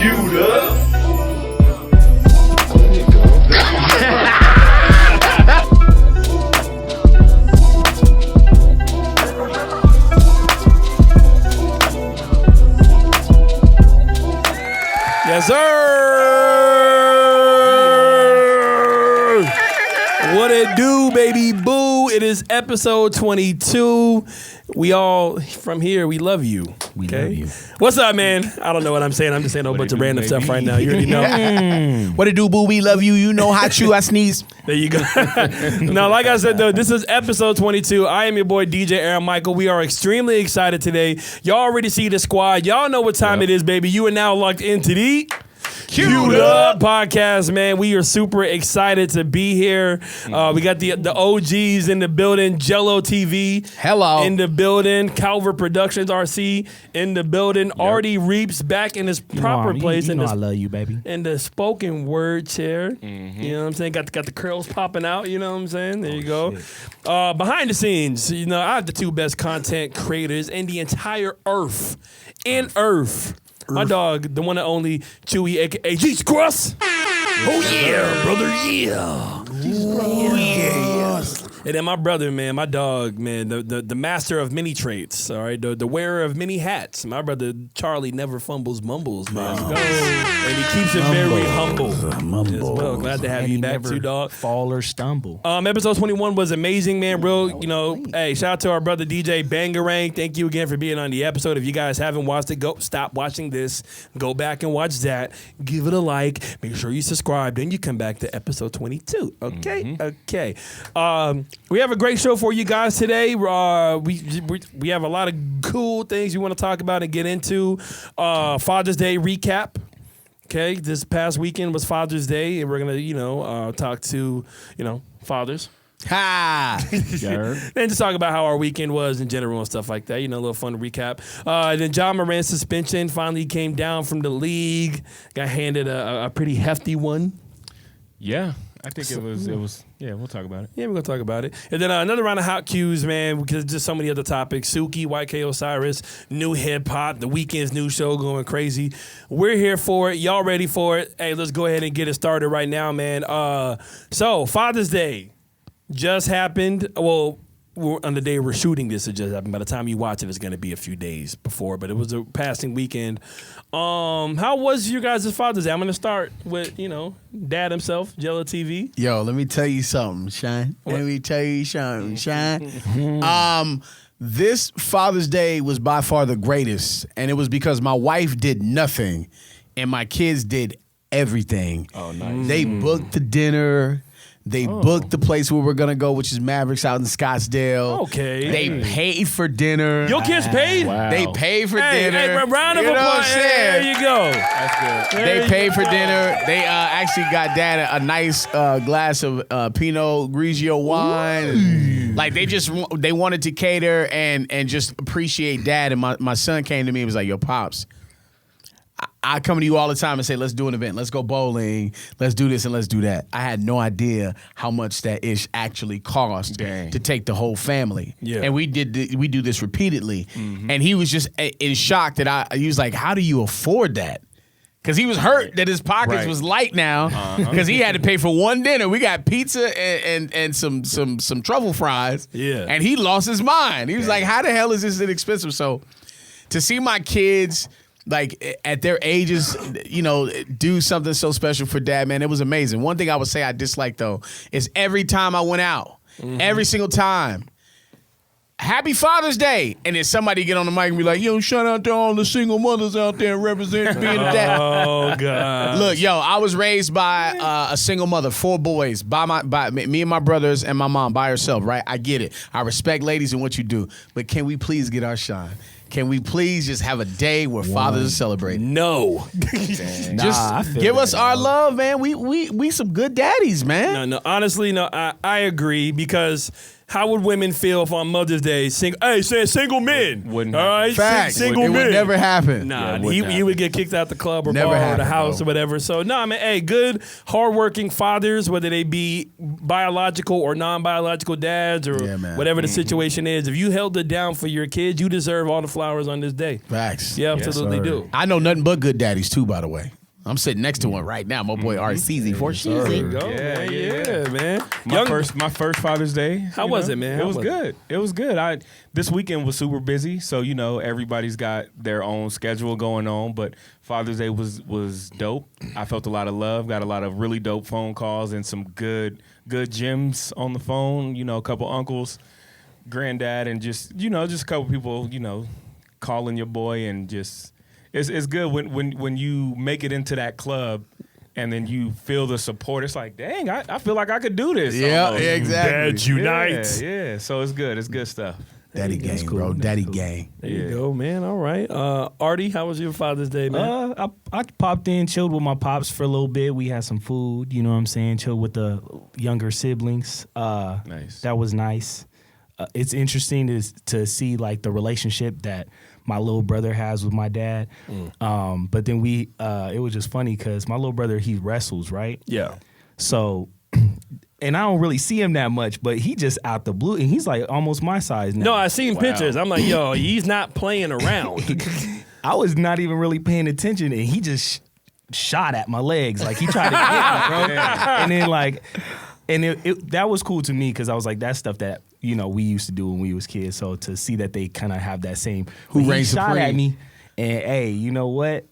Queued up. Yes, sir. What it do, baby boo? It is episode 22. We all from here, we love you. We love you. What's up, man? I don't know what I'm saying. I'm just saying a whole bunch of random stuff right now. You already know. What it do, boo? We love you. You know, hot you, I sneeze. There you go. No, like I said, though, this is episode 22. I am your boy, DJ Aaron Michael. We are extremely excited today. Y'all already see the squad. Y'all know what time it is, baby. You are now locked into the Queued Up podcast, man. We are super excited to be here. We got the OGs in the building. Jello TV. Hello. In the building. Calvert Productions RC in the building. Artie Reeps back in his proper place. You know I love you, baby. In the spoken word chair. You know what I'm saying? Got the curls popping out. You know what I'm saying? There you go. Behind the scenes, you know, I have the two best content creators in the entire earth. My dog, the one and only Chewy, a.k.a. Jesus Cross. Oh, yeah, brother, yeah. Oh, yeah. And then my brother, man, my dog, man, the master of many traits, all right? The wearer of many hats. My brother, Charlie, never fumbles, mumbles, man. And he keeps it very humble as well. Glad to have you back, too, dog. Fall or stumble. Episode 21 was amazing, man. Real, you know, hey, shout out to our brother DJ Bangarang. Thank you again for being on the episode. If you guys haven't watched it, go stop watching this. Go back and watch that. Give it a like. Make sure you subscribe. Then you come back to episode 22. Okay? Okay. We have a great show for you guys today. We have a lot of cool things we want to talk about and get into. Father's Day recap. Okay, this past weekend was Father's Day, and we're gonna, talk to, fathers. Ha! And just talk about how our weekend was in general and stuff like that. A little fun recap. Then John Moran's suspension finally came down from the league. Got handed a pretty hefty one. Yeah, I think it was. Yeah, we'll talk about it. Yeah, we're going to talk about it. And then another round of hot cues, man, because just so many other topics. Suki, YK Osiris, new hip-hop, the Weeknd's new show going crazy. We're here for it. Y'all ready for it? Hey, let's go ahead and get it started right now, man. So, Father's Day just happened. Well, on the day we're shooting this, it just happened. By the time you watch it, it's going to be a few days before, but it was a passing weekend. How was your guys' Father's Day? I'm going to start with, Dad himself, Jello TV. Yo, let me tell you something, Shine. Let me tell you something, Shine. This Father's Day was by far the greatest, and it was because my wife did nothing, and my kids did everything. Oh, nice. They booked the dinner. They booked the place where we're going to go, which is Mavericks out in Scottsdale. Okay. They paid for dinner. Your kids paid? Wow. They paid for dinner. Hey, round of You know what applause. I'm saying? There you go. That's good. They paid for dinner. They actually got Dad a nice glass of Pinot Grigio wine. Like they wanted to cater and just appreciate Dad. And my son came to me and was like, "Yo, Pops, I come to you all the time and say, let's do an event. Let's go bowling. Let's do this and let's do that." I had no idea how much that ish actually cost to take the whole family. Yeah. And we do this repeatedly. And he was just in shock that he was like, "How do you afford that?" Because he was hurt that his pockets was light now because he had to pay for one dinner. We got pizza and some truffle fries. Yeah. And he lost his mind. He was like, "How the hell is this inexpensive?" So to see my kids, like, at their ages, do something so special for Dad, man, it was amazing. One thing I would say I dislike, though, is every time I went out, every single time, "Happy Father's Day," and then somebody get on the mic and be like, "Yo, shout out to all the single mothers out there representing being a dad." Oh, God. Look, yo, I was raised by a single mother, 4 boys, by me and my brothers and my mom by herself, right? I get it. I respect ladies and what you do, but can we please get our shine? Can we please just have a day where fathers are celebrated? No. Just give us our love, man. We some good daddies, man. No. Honestly, no. I agree because how would women feel if on Mother's Day, single men? Wouldn't all right, Facts. single It men. would never happen. Nah, Yeah, he would get kicked out the club or Never bar or the happen, house bro. or whatever. So, nah, man, hey, good, hardworking fathers, whether they be biological or non-biological dads or Yeah, man. whatever the situation is. If you held it down for your kids, you deserve all the flowers on this day. Facts. You absolutely sir. do. I know nothing but good daddies too, by the way. I'm sitting next to one right now. My boy RCZ for There you sure. go, Yeah, man. yeah. Man. My first Father's Day. How was it, man? It How was was it? good. It was good. This weekend was super busy, so everybody's got their own schedule going on. But Father's Day was dope. I felt a lot of love. Got a lot of really dope phone calls and some good gems on the phone. A couple uncles, granddad, and just a couple people. Calling your boy and just. It's good when you make it into that club and then you feel the support. It's like, dang, I feel like I could do this. Yeah, almost. exactly. Dads unite. Yeah. So it's good. It's good stuff. Daddy gang, cool. bro. That's Daddy cool. gang. There you go, man. All right. Artie, how was your Father's Day, man? I popped in, chilled with my pops for a little bit. We had some food, you know what I'm saying? Chilled with the younger siblings. Nice. That was nice. It's interesting to see like the relationship that my little brother has with my dad. But then it was just funny because my little brother, he wrestles, right? Yeah. So, and I don't really see him that much, but he just out the blue, and he's like almost my size now. No, I seen pictures. I'm like, yo, he's not playing around. I was not even really paying attention, and he just shot at my legs. Like, he tried to get me, bro. And then, like, that was cool to me because I was like, that's stuff that, we used to do when we was kids. So to see that they kind of have that same. Who But reigns he shot supreme? at me, and hey, you know what?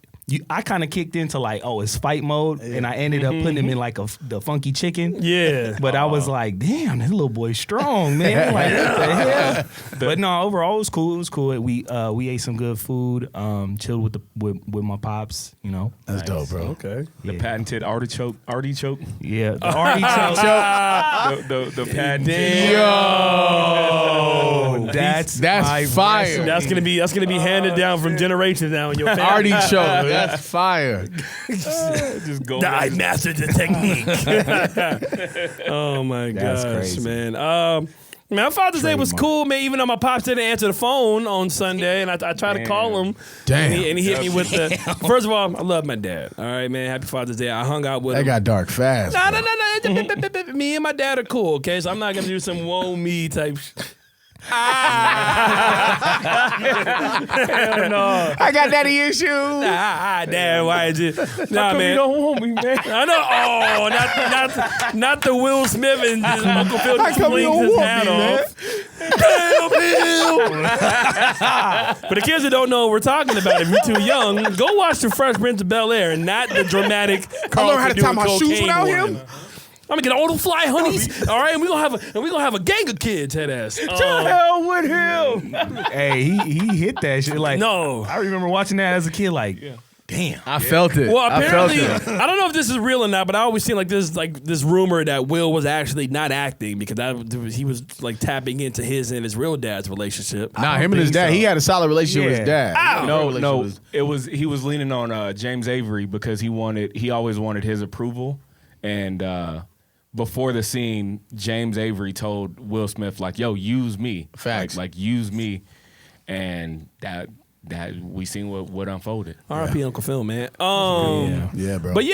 I kind of kicked into like, it's fight mode, and I ended up putting him in like the funky chicken. Yeah. But I was like, damn, this little boy's strong, man. Like, what the hell? But no, overall, it was cool. It was cool. We ate some good food, chilled with my pops, That's dope, bro. Okay. The patented artichoke. Yeah, the artichoke. the patented. Yo, that's my fire. That's gonna be handed down from generations now in your family. Artichoke. That's fire. Just go. I mastered the technique. Oh my That's gosh, crazy. man. Man, Father's Day was Trademark. cool, man. Even though my pops didn't answer the phone on Sunday, and I tried to call him. Damn. And he hit me with the. First of all, I love my dad. All right, man. Happy Father's Day. I hung out with That him. got dark fast. No. bro. Me and my dad are cool, okay? So I'm not gonna do some whoa me type. I got daddy issues. Dad, why is it? Nah, You man. don't want me, man. I know. Oh, not the Will Smith and just Uncle Phil just come you flings don't his want hat me, man? off. But the kids that don't know what we're talking about, if you're too young, go watch The Fresh Prince of Bel-Air and not the dramatic Carl learned how to tie my shoes without him? I'm gonna get all the fly honeys, all right, and we're gonna have a gang of kids, head ass. hell with him. Hey, he hit that shit. Like, No. I remember watching that as a kid. Like, damn. I felt it. Well, I apparently, felt it. I don't know if this is real or not, but I always seen this rumor that Will was actually not acting because he was like tapping into his and his real dad's relationship. Nah, him and his dad, he had a solid relationship with his Yeah. dad. No, Relationship was- he was leaning on James Avery because he always wanted his approval, and before the scene, James Avery told Will Smith like, "Yo, use me, Facts. like use me," and that we seen what unfolded. R.I.P. Uncle Phil, man. Yeah, bro. But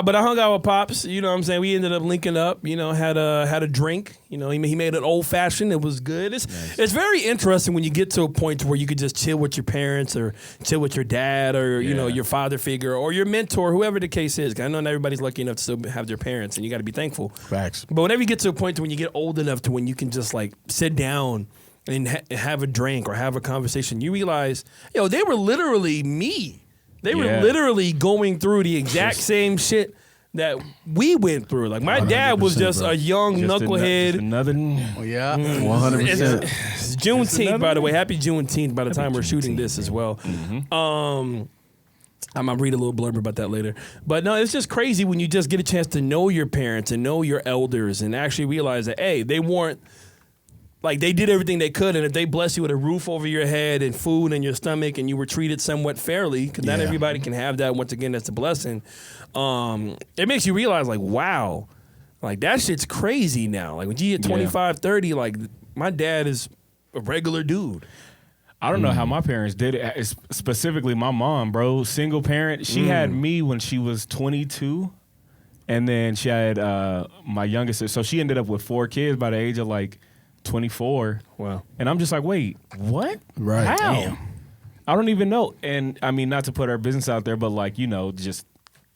but I hung out with Pops. You know what I'm saying? We ended up linking up. Had a drink. He made it old fashioned. It was good. It's very interesting when you get to a point where you could just chill with your parents or chill with your dad or your father figure or your mentor, whoever the case is. 'Cause I know not everybody's lucky enough to still have their parents, and you got to be thankful. Facts. But whenever you get to a point when you get old enough to when you can just like sit down and have a drink or have a conversation, you realize, they were literally me. They were Yeah. literally going through the exact same shit that we went through. Like my dad was 100%, just bro. a young knucklehead. Another. Yeah, 100%. It's Juneteenth, by the way. Happy Juneteenth by the time we're shooting this as well. I'm going to read a little blurb about that later. But no, it's just crazy when you just get a chance to know your parents and know your elders and actually realize that, hey, they weren't, like they did everything they could, and if they bless you with a roof over your head and food in your stomach and you were treated somewhat fairly, because not Yeah. everybody can have that, once again, that's a blessing, it makes you realize, like, wow, like that shit's crazy now. Like when you get 25, 30, like my dad is a regular dude. I don't know how my parents did it. It's specifically my mom, bro. Single parent. She had me when she was 22. And then she had my youngest. So she ended up with 4 kids by the age of like 24. Wow. And I'm just like, wait, what? Right. How? Damn. I don't even know. And I mean, not to put our business out there, but like, just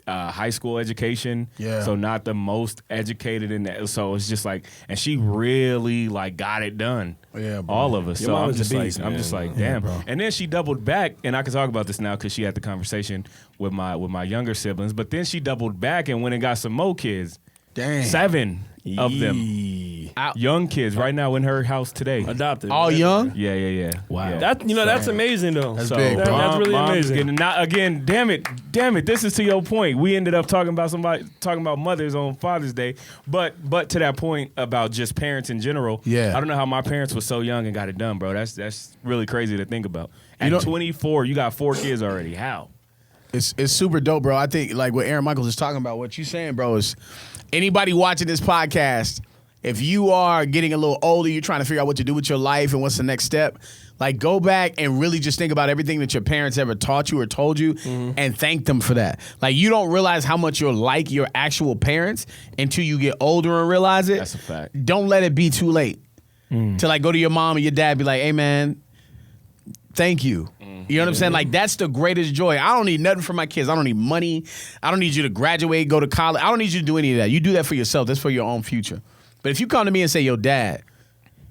high school education. Yeah. So not the most educated in that. So it's just like, and she really like got it done. Yeah, bro. All of us. Your So I'm mom's a just beast, like, man. damn. bro. And then she doubled back, and I can talk about this now because she had the conversation with my younger siblings. But then she doubled back and went and got some more kids. Dang. 7 of them. Young kids right now in her house today. Adopted. All young? Yeah. Wow. Yeah. That's amazing though. That's So big, bro. That's really Mom's amazing. getting- not again. Damn it. This is to your point. We ended up talking about mothers on Father's Day, but to that point about just parents in general. Yeah. I don't know how my parents were so young and got it done, bro. That's really crazy to think about. At know- 24, you got 4 kids already. How? It's super dope, bro. I think like what Aaron Michaels is talking about, what you saying, bro, is anybody watching this podcast, if you are getting a little older, you're trying to figure out what to do with your life and what's the next step, like go back and really just think about everything that your parents ever taught you or told you and thank them for that. Like you don't realize how much you're like your actual parents until you get older and realize it. That's a fact. Don't let it be too late to like go to your mom or your dad, be like, hey man, thank you. You know what I'm saying? Like, that's the greatest joy. I don't need nothing for my kids. I don't need money. I don't need you to graduate, go to college. I don't need you to do any of that. You do that for yourself. That's for your own future. But if you come to me and say, yo, Dad,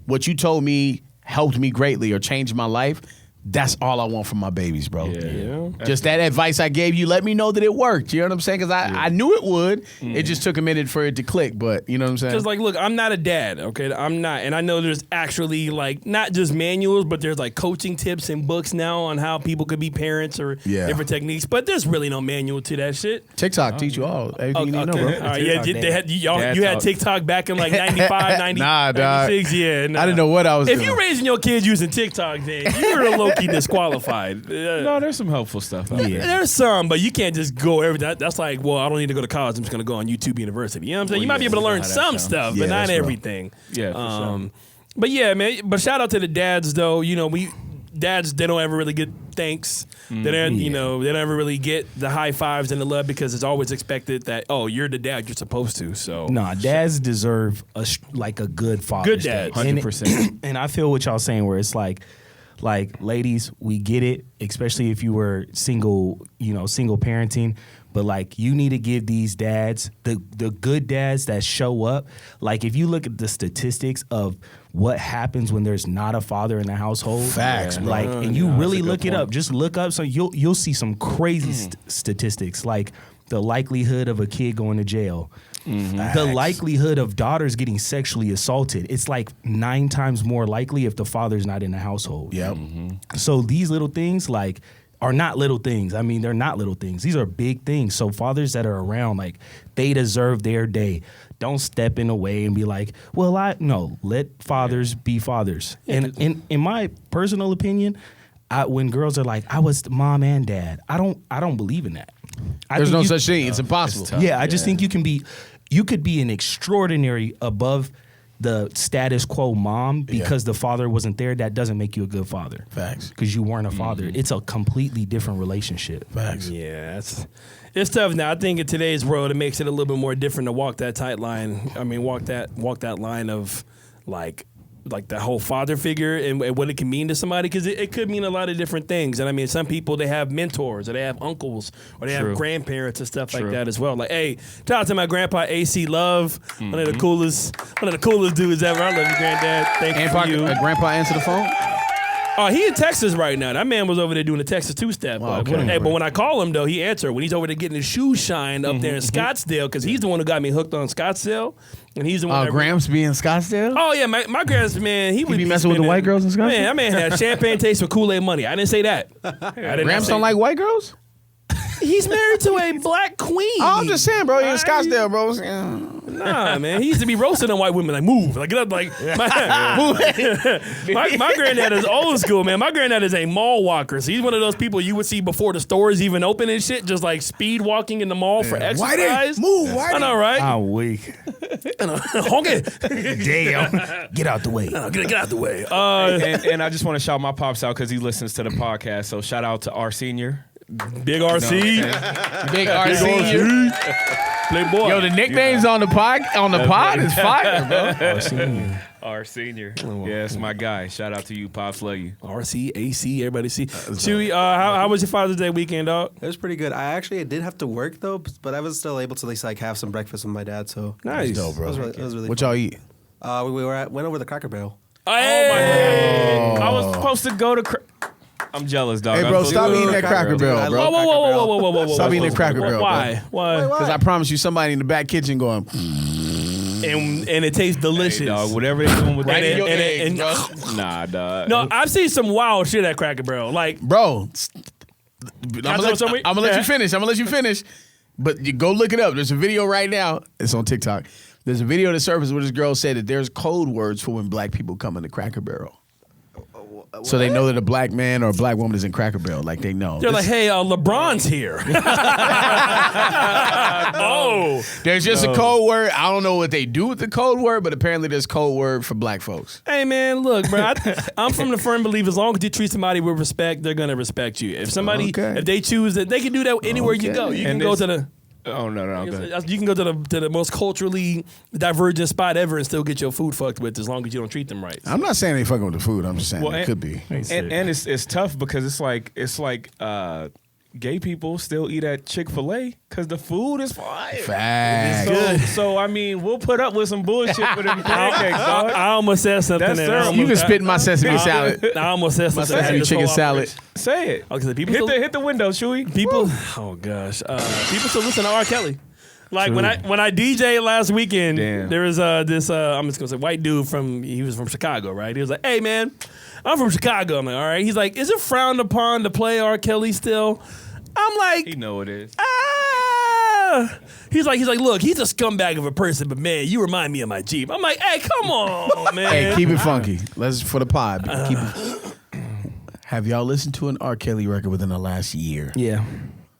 what you told me helped me greatly or changed my life, that's all I want from my babies, bro. Yeah. Just that advice I gave you, let me know that it worked. You know what I'm saying? Because I knew it would. It just took a minute for it to click, but you know what I'm saying? Because, like, look, I'm not a dad, okay? I'm not. And I know there's actually, like, not just manuals, but there's, like, coaching tips and books now on how people could be parents or different techniques. But there's really no manual to that shit. TikTok teach you all everything you need to know, bro. All right, yeah, Dad you had talk. TikTok back in, like, 95, 90, Nah, dog. 96. Yeah, nah. I didn't know what I was If doing. you're raising your kids using TikTok, then you're low-key disqualified. No, there's some helpful stuff out there. There's some, but you can't just go everything. That's like, well, I don't need to go to college. I'm just going to go on YouTube University. You know what I'm saying? Well, you might be yeah, able to you know learn how that some sounds. stuff, Yeah, but not that's real. everything. Yeah, for sure. But yeah, man. But shout out to the dads, though. You know, dads, they don't ever really get thanks. They don't, they don't ever really get the high fives and the love because it's always expected that, oh, you're the dad, you're supposed to. So Nah, dads deserve a good Father's Good dads. Day. And 100%. And I feel what y'all saying where it's like, ladies, we get it, especially if you were single parenting. But like, you need to give these dads, the good dads that show up. Like, if you look at the statistics of what happens when there's not a father in the household, Facts, bro. like, and you really that's a good look it point. up. Just look up, so you'll see some crazy statistics, like the likelihood of a kid going to jail. The likelihood of daughters getting sexually assaulted, it's like 9 times more likely if the father's not in the household. Yep. So these little things are not little things. I mean, they're not little things. These are big things. So fathers that are around, like, they deserve their day. Don't step in the way and be like, well, let fathers be fathers. And in my personal opinion, when girls are like, I was mom and dad, I don't believe in that. There's no such thing. It's impossible. tough. Yeah, I just think you could be an extraordinary above the status quo mom because the father wasn't there. That doesn't make you a good father. Facts. Because you weren't a father. It's a completely different relationship. Facts. yeah, it's tough now. I think in today's world, it makes it a little bit more different to walk that tight line. I mean, walk that line of like the whole father figure and what it can mean to somebody, because it could mean a lot of different things. And I mean, some people, they have mentors or they have uncles or they True. have grandparents and stuff like True. that as well. Like, hey, shout out to my grandpa AC Love, one of the coolest dudes ever. I love you, granddad. Thank you for you. Grandpa answer the phone? Oh, he in Texas right now. That man was over there doing the Texas two-step. Wow, but, okay. hey, but when I call him, though, he answered. When he's over there getting his shoes shined up there in Scottsdale, because he's the one who got me hooked on Scottsdale. And he's the one that Gramps be in Scottsdale? Oh, yeah, my grand's, man, he would be messing with the white girls in Scottsdale? Man, that man had champagne taste with Kool-Aid money. I didn't say that. Gramps don't like white girls? He's married to a black queen. Oh, I'm just saying, bro. You're in Scottsdale, bro. Nah, man. He used to be roasting on white women. Like, move. Like, get up. Like, my granddad is old school, man. My granddad is a mall walker. So he's one of those people you would see before the stores even open and shit, just like speed walking in the mall for exercise. Move, Whitey. I know, right? I'm weak. Honky. Damn. Get out the way. Get out the way. And I just want to shout my pops out because he listens to the podcast. So shout out to our senior. Big RC. Big RC. Playboy. Yo, the nicknames on the pod is fire, bro. Our senior. Yeah, it's my guy. Shout out to you, Pops. Love you. RC, AC, everybody see. Chewy, how was your Father's Day weekend, dog? It was pretty good. I did have to work though, but I was still able to at least like have some breakfast with my dad. So Nice. It was really What fun. y'all eat? Went over the Cracker Barrel. Hey! I was supposed to go to. I'm jealous, dog. Hey, I'm bro, supposed stop to go eating to that Cracker Barrel. Barrel, I bro. love Whoa. Stop eating that Cracker Barrel, bro. Why? Why? Because I promise you, somebody in the back kitchen going. And it tastes delicious. Hey, dog, whatever they doing with Right that. in your eggs, Nah, dog. No, I've seen some wild shit at Cracker Barrel. Like, Bro, I'm throw gonna something? let you finish. But you go look it up. There's a video right now. It's on TikTok. There's a video that surfaced where this girl said that there's code words for when black people come into Cracker Barrel. So they know that a black man or a black woman is in Cracker Barrel. Like they know. they're like, hey, LeBron's here. Oh. There's just a code word. I don't know what they do with the code word, but apparently there's code word for black folks. Hey, man, look, bro. I'm from the firm belief as long as you treat somebody with respect, they're going to respect you. If somebody, if they choose that, they can do that anywhere you go. You can go to the... Oh, no. Go ahead. You can go to the most culturally divergent spot ever and still get your food fucked with as long as you don't treat them right. I'm not saying they fucking with the food. I'm just saying it could be. And it's tough because it's like gay people still eat at Chick-fil-A because the food is fire. Facts. So I mean, we'll put up with some bullshit for them pancakes, dog. I almost said something. That's and terrible. I almost- You can spit in my sesame salad. I almost said something. sesame chicken salad. Say it. Okay, people Hit the window, Chewy. People, oh gosh, people still listen to R. Kelly. Like when I DJed last weekend, Damn. there was this I'm just gonna say white dude he was from Chicago, right? He was like, hey man, I'm from Chicago. I'm like, all right. He's like, is it frowned upon to play R. Kelly still? I'm like, You know it is. He's like, look, he's a scumbag of a person, but man, you remind me of my Jeep. I'm like, hey, come on, man. Hey, keep it funky. Let's for the pod. Keep it. Have y'all listened to an R. Kelly record within the last year? Yeah.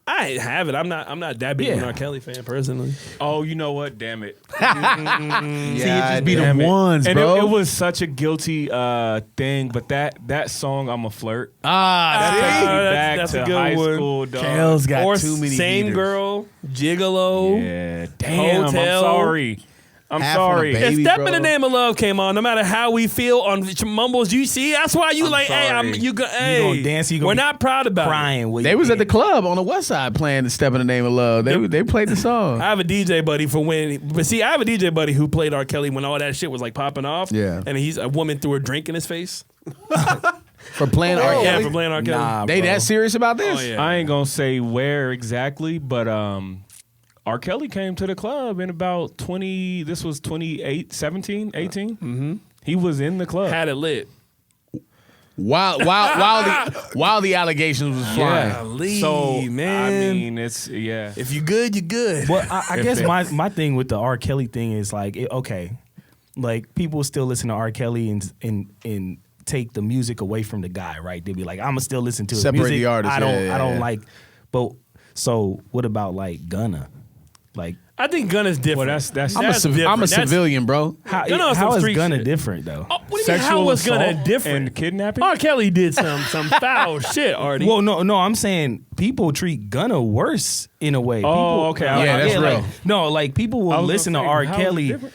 I have it. I'm not that big of an R. Kelly fan personally. Oh, you know what? Damn it. See, it just be the Damn it. ones, And bro. it was such a guilty thing, but that song, I'm a Flirt. Ah, Takes me see? back that's to a good high one. school, dog. Kale's got Or too many Same heaters. Girl, Gigolo. Yeah, damn. Hotel. I'm sorry. I'm Half on a sorry. baby. If Step bro. in the Name of Love came on, no matter how we feel on mumbles, you see, that's why you hey, sorry. you hey, gonna dance, you gonna we're be not proud about it. Crying. They was at the club on the west side playing the Step in the Name of Love. They played the song. I have a DJ buddy I have a DJ buddy who played R. Kelly when all that shit was like popping off. Yeah. And a woman threw a drink in his face. For playing R. Yeah, Kelly. for playing R. Kelly. Nah, They bro. that serious about this? Oh, yeah. I ain't gonna say where exactly, but R. Kelly came to the club in about 17, 18. Mm-hmm. He was in the club. Had it lit. While the allegations was flying. Golly, So man. I mean, it's if you good, you good. Well, I guess my thing with the R. Kelly thing is like, okay, like people still listen to R. Kelly and take the music away from the guy, right? They'd be like, I'ma still listen to his Separate music. the artist, I don't yeah. like. But so what about like Gunna? Like I think Gunna's different. Well, that's I'm a different. civilian, bro. how Gunna on some is street Gunna shit. different though? Oh, what do you mean? How was Gunna assault different? and kidnapping. R. Kelly did some foul shit, Artie. Well, no, I'm saying people treat Gunna worse in a way. Oh, People, okay. Yeah, that's real. like, no, like people I will was listen to gonna say, R. how is it Kelly. different?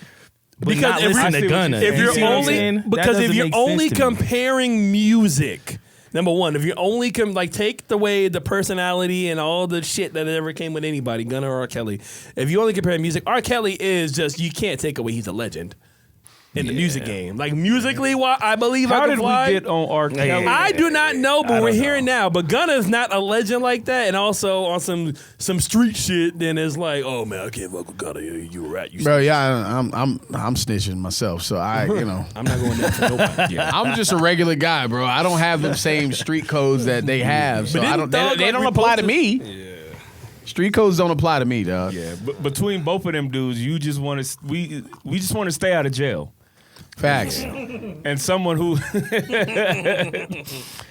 But not if listen you're- to Gunna. if You you're see what I'm only saying? That because if doesn't you're make only sense to me. comparing music, number one, if you're only take away the personality and all the shit that ever came with anybody, Gunna or R. Kelly. If you only compare music, R. Kelly is just you can't take away. He's a legend in the music game. Like musically, I believe How I can did fly. we get on R. Kelly? I do not know, but we're don't hearing now. But Gunna's not a legend like that, and also on some street shit. Then it's like, oh man, I can't fuck with Gunna. You a rat. You Bro, yeah, I'm snitching myself, so I'm not going there for nobody. I'm just a regular guy, bro. I don't have the same street codes that they have, so But I don't. didn't They Thug, don't like, apply to reposted- me. Street codes don't apply to me, dog. Yeah, but between both of them dudes, you just want to we just want to stay out of jail. Facts. And someone who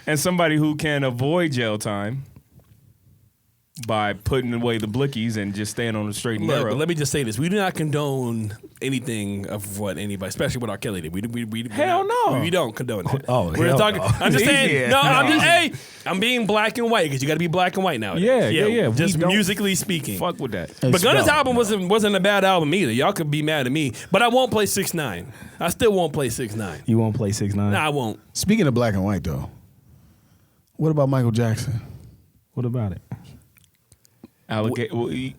and somebody who can avoid jail time by putting away the blickies and just staying on the straight and Look, narrow. but let me just say this: we do not condone anything of what anybody, especially what R. Kelly did. We Hell no. we don't condone that. Oh, we're hell talking. no. I'm just saying. Yeah. No, I'm just. Hey, I'm being black and white because you got to be black and white now. Yeah. We Just don't musically speaking. Fuck with that. But Gunna's album wasn't a bad album either. Y'all could be mad at me, but I won't play 6ix9ine. I still won't play 6ix9ine. You won't play 6ix9ine? Nah, I won't. Speaking of black and white, though, what about Michael Jackson? What about it? Well, He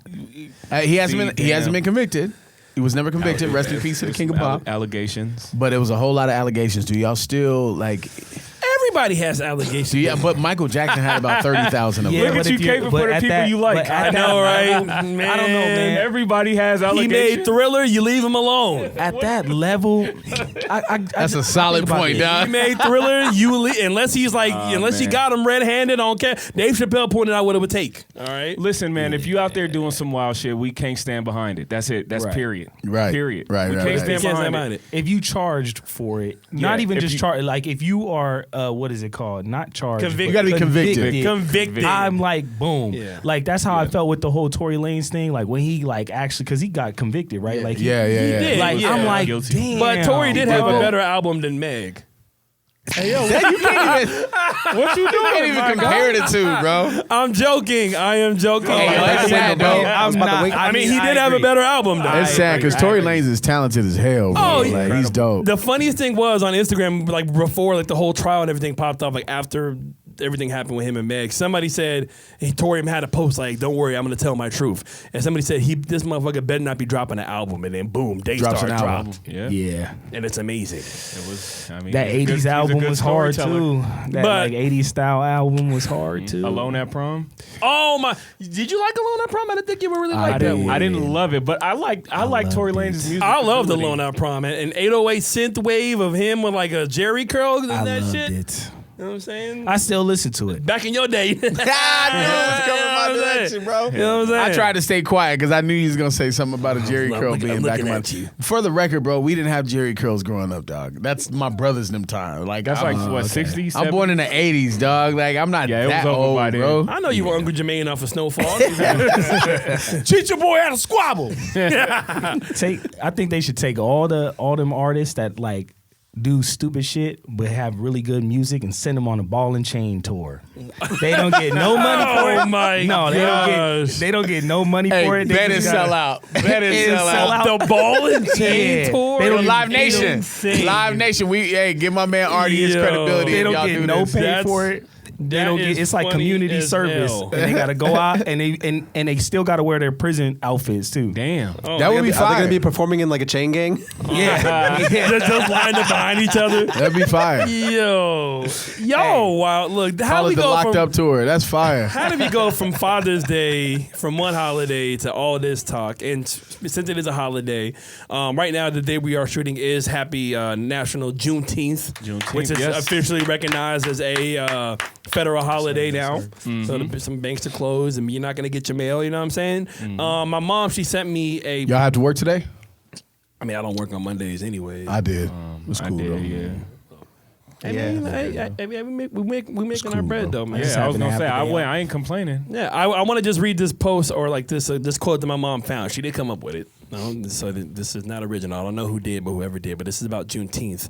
hasn't been convicted. He was never convicted. Rest in peace to the King of Pop. Allegations. But it was a whole lot of allegations. Do y'all still like? Everybody has allegations. Yeah, but Michael Jackson had about 30,000 of them. Look at but you if caping but for the at people you like. but at I know, right? Man, I don't know, man. Everybody has He allegations. made Thriller. You leave him alone. At that level, That's a solid point, He dog. made Thriller. Unless he's like, unless you man. got him red-handed on camera. Dave Chappelle pointed out what it would take. All right. Listen, man, if you out there doing some wild shit, we can't stand behind it. That's it. That's Right. period. Right. Period. Right, We right, can't right. stand You can't stand behind behind it. it. if you charged for it, not even if just you- charged, like if you are, what is it called? Not charged. Convicted. You gotta be convicted. Convicted. I'm like, boom. Yeah. Like that's how I felt with the whole Tory Lanez thing. Like when he like actually, because he got convicted, right? Like Yeah. did. Like Yeah. I'm like, Guilty. damn. But Tory did have a bro. better album than Meg. You can't even compare the two, bro. I'm joking. I am joking. that's sad, though. I mean, he did have a better album, though. It's sad because Tory Lanez is talented as hell, bro. Oh, like, he's dope. The funniest thing was on Instagram, like before, like the whole trial and everything popped up, like after everything happened with him and Meg. Somebody said Tory had a post like, "Don't worry, I'm gonna tell my truth." And somebody said this motherfucker better not be dropping an album, and then boom, Drops Daystar an album. dropped, Yeah. and it's amazing. It was. I mean, That he's a 80s good album was hard storyteller. too. That But- like 80s style album was hard too. Alone at Prom. Oh my! Did you like Alone at Prom? I didn't think you would really like that did. one. I didn't love it, but I like Tory Lanez's music. I love the ability. Alone at Prom and 808 synth wave of him with like a Jerry curl and I that loved shit. it. You know what I'm saying? I still listen to it. Back in your day. I knew it was coming my direction, bro. You know what I'm saying? I tried to stay quiet because I knew you was gonna say something about a Jerry Look, curl look, being I'm back in looking my. at you. For the record, bro, we didn't have Jerry curls growing up, dog. That's my brother's them time. Like That's I'm, like what 60s. I'm born in the '80s, dog. Like I'm not Yeah, it was that over old, by then. bro. I know you were Uncle Jermaine off of Snowfall. Teach your boy how to squabble. I think they should take all them artists that like do stupid shit but have really good music and send them on a ball and chain tour. They don't get no money for it. Oh my No, gosh. they don't get no money Hey, for it. They bet just it gotta- sell out. Bet it It'll sell sell out. out. The ball and chain Yeah. tour. They don't Live even- Nation. insane. Live Nation. Hey, give my man Artie his Yo. credibility. They if don't y'all get do no this. pay That's- for it. They that don't is get. It's like funny community as service, hell. and they gotta go out and they still gotta wear their prison outfits too. Damn. Oh, That would be Are they fire. gonna be performing in like a chain gang? Yeah, just lined up behind each other. That'd be fire. Yo, wow! Look, how Call do we it the go locked from up tour. That's fire. how did we go from Father's Day from one holiday to all this talk? And since it is a holiday, right now the day we are shooting is Happy National Juneteenth, which is yes. officially recognized as a federal holiday now. So some banks are closed and you're not gonna get your mail. You know what I'm saying? My mom, she sent me a. Y'all have to work today? I mean, I don't work on Mondays anyway. I did. It's cool, though. Yeah. I mean, we making our bread though, man. Yeah, I was happening gonna say half the day I ain't complaining. Yeah, I want to just read this post or like this quote that my mom found. She did come up with it. So this is not original. I don't know who did, but whoever did. But this is about Juneteenth.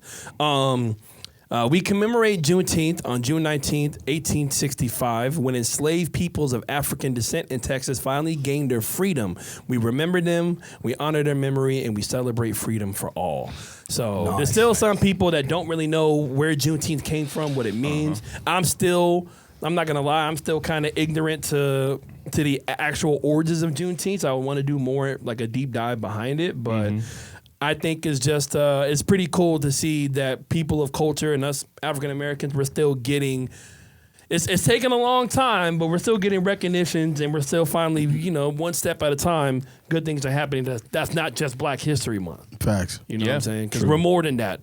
We commemorate Juneteenth on June 19th, 1865, when enslaved peoples of African descent in Texas finally gained their freedom. We remember them, we honor their memory, and we celebrate freedom for all. So there's still some people that don't really know where Juneteenth came from, what it means. I'm not gonna lie, I'm still kind of ignorant to the actual origins of Juneteenth. So I want to do more like a deep dive behind it, but I think it's just it's pretty cool to see that people of culture and us African Americans, we're still getting. It's taken a long time, but we're still getting recognitions, and we're still finally, one step at a time. Good things are happening. That's not just Black History Month. Facts. You know what I'm saying? Because True. we're more than that.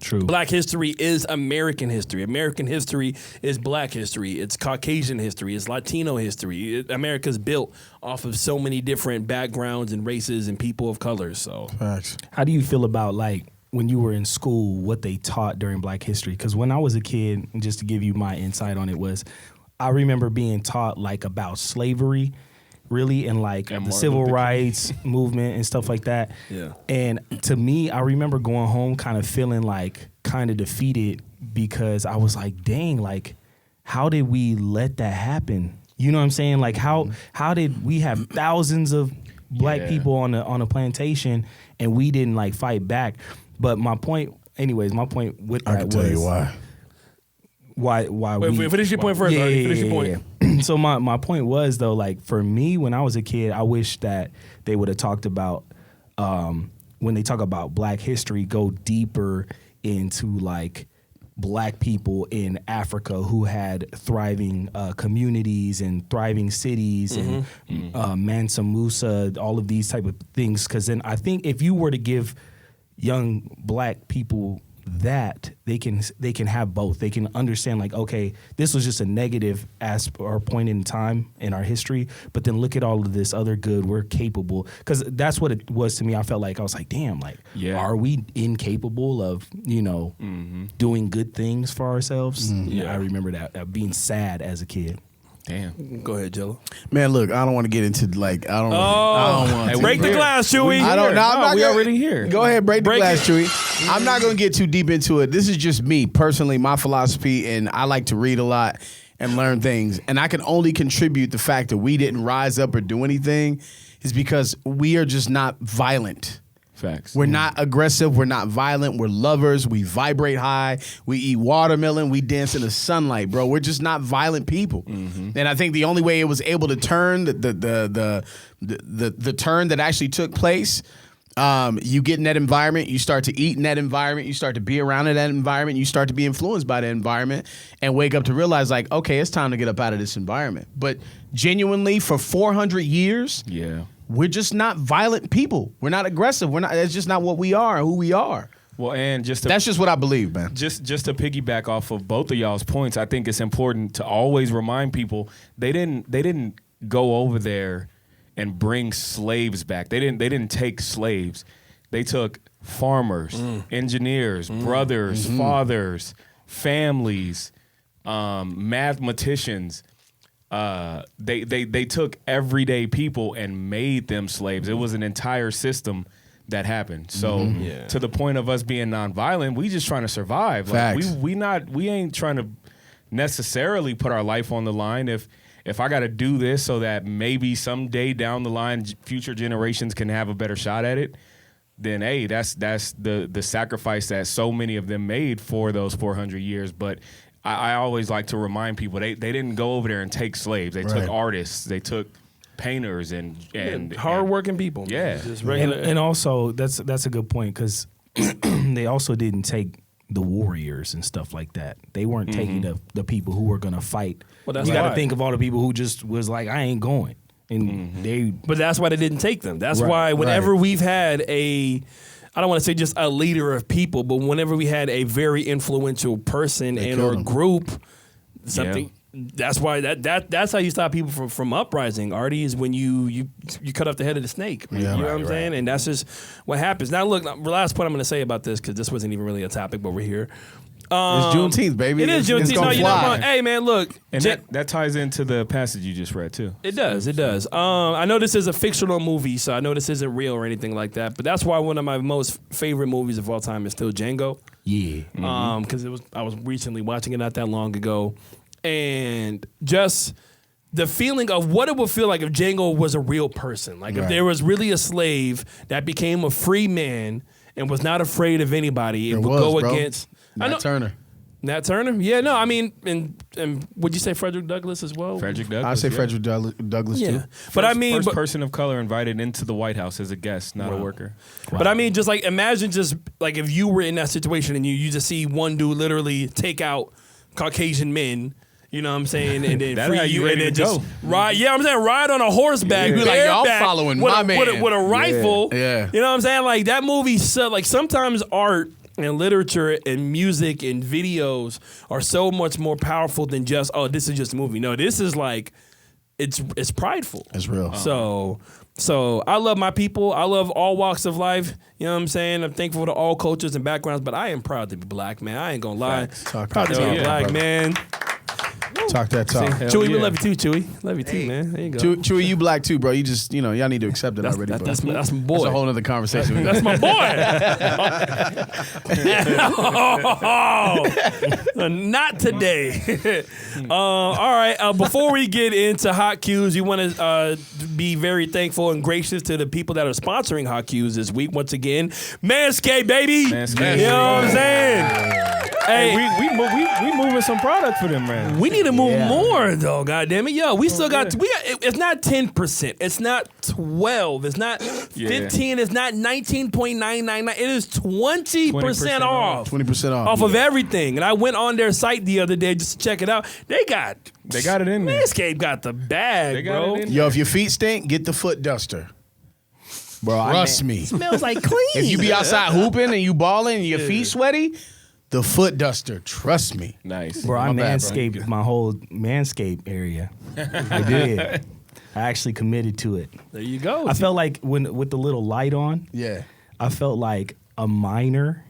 true. Black history is American history. American history is Black history. It's Caucasian history. It's Latino history. America's built off of so many different backgrounds and races and people of color. So Facts. How do you feel about like when you were in school, what they taught during Black History? Because when I was a kid, and just to give you my insight on it, was I remember being taught like about slavery, really, and like And the Martin civil Luther King. rights movement and stuff like that. Yeah. And to me, I remember going home kind of feeling like kind of defeated because I was like, dang, like, how did we let that happen? You know what I'm saying? Like, how did we have thousands of black Yeah. people on a plantation and we didn't like fight back? But my point with that I can tell you was why. why Wait, we finish your point first. Artie. Finish your point. yeah. So my point was though, like for me when I was a kid, I wish that they would have talked about when they talk about Black history, go deeper into like Black people in Africa who had thriving communities and thriving cities and Mansa Musa, all of these type of things. Because then I think if you were to give young Black people that, they can have both. They can understand like, okay, this was just a negative or point in time in our history, but then look at all of this other good. We're capable, because that's what it was to me. I felt like I was like, damn, like, are we incapable of doing good things for ourselves? Yeah, I remember that being sad as a kid. Damn. Go ahead, Jello. Man, look, I don't want to get into like I don't want to. Break the glass, Chewy. I don't know. I'm not we gonna- already here. Go ahead, break the Break glass, it. Chewy. I'm not going to get too deep into it. This is just me personally, my philosophy, and I like to read a lot and learn things. And I can only contribute the fact that we didn't rise up or do anything is because we are just not violent. Facts. We're not aggressive. We're not violent. We're lovers. We vibrate high. We eat watermelon. We dance in the sunlight, bro. We're just not violent people. And I think the only way it was able to turn the turn that actually took place. You get in that environment. You start to eat in that environment. You start to be around in that environment. You start to be influenced by that environment, and wake up to realize like, okay, it's time to get up out of this environment. But genuinely, for 400 years, we're just not violent people. We're not aggressive. We're not. That's just not what we are. Who we are. Well, and That's just what I believe, man. just to piggyback off of both of y'all's points, I think it's important to always remind people they didn't go over there and bring slaves back. They didn't take slaves. They took farmers, engineers, brothers, fathers, families, mathematicians. They took everyday people and made them slaves. It was an entire system that happened. So to the point of us being nonviolent, we just trying to survive. Like, Facts. we ain't trying to necessarily put our life on the line. If I got to do this so that maybe someday down the line future generations can have a better shot at it, then hey, that's the sacrifice that so many of them made for those 400 years. But I always like to remind people they didn't go over there and take slaves. They took artists, they took painters and Hardworking people. Yeah. Just regular. And also that's a good point, because they also didn't take the warriors and stuff like that. They weren't taking the people who were gonna fight. Well, that's you got why. to think of all the people who just was like, I ain't going, and But that's why they didn't take them. That's Right, why whenever we've had I don't want to say just a leader of people, but whenever we had a very influential person and or killed him. group, something. That's why that's how you stop people from uprising. Artie, is when you cut off the head of the snake. You know what I'm saying? And that's just what happens. Now look, the last point I'm going to say about this, because this wasn't even really a topic, but we're here. It's Juneteenth, baby. It is It's Juneteenth. gonna No, you know fly. what? Hey man, look. and that ties into the passage you just read too. It does. It does. I know this is a fictional movie, so I know this isn't real or anything like that. But that's why one of my most favorite movies of all time is still Django. yeah, Because I was recently watching it not that long ago, and just the feeling of what it would feel like if Django was a real person, like if there was really a slave that became a free man and was not afraid of anybody and There would was, go bro. against. I know, Nat Turner. Nat Turner? Yeah, no, I mean, and would you say Frederick Douglass as well? Frederick Douglass. I say Frederick Douglass Yeah, too. but I mean, first but, person of color invited into the White House as a guest, not a worker. but I mean, just like imagine just like if you were in that situation and you just see one dude literally take out Caucasian men. You know what I'm saying? And then That's free how you and ready then to just go. ride. Yeah, I'm saying ride on a horseback, Yeah. Be like, y'all bareback, following with my a, man. with a rifle. Yeah. You know what I'm saying? Like that movie. So, like sometimes art and literature and music and videos are so much more powerful than just this is just a movie. No, this is like it's prideful. It's real. So I love my people. I love all walks of life. You know what I'm saying? I'm thankful to all cultures and backgrounds, but I am proud to be black, man. I ain't gonna lie. Talk Proud to be about a it, black brother. man. Talk Talk that talk. Chewy, we love you too, Chewy. Love you too, man. There you go. Chewy, you black too, bro. You just, y'all need to accept it already, bro. That's my boy. That's a whole other conversation. That's my boy. Not today. All right. Before we get into Hot Cues, we want to be very thankful and gracious to the people that are sponsoring Hot Cues this week. Once again, MANSCAPED, baby. MANSCAPED. You know what I'm saying? Hey, we moving some product for them, man. we need to move more though. God damn it, yo, we still got. It's not 10%. It's not 12. It's not 15. It's not 19.999. It is 20% off. 20% Off of everything. And I went on their site the other day just to check it out. They got it in there. MANSCAPED got the bag, They got bro. it in Yo, if your feet stink, get the foot duster. Bro, Trust me. Smells like clean. If you be outside hooping and you balling and your feet sweaty, the foot duster. Trust me. Nice. Bro, I My bad, bro. manscaped my whole manscape area. I did. I actually committed to it. There you go. I felt like with the little light on, Yeah. I felt like a miner.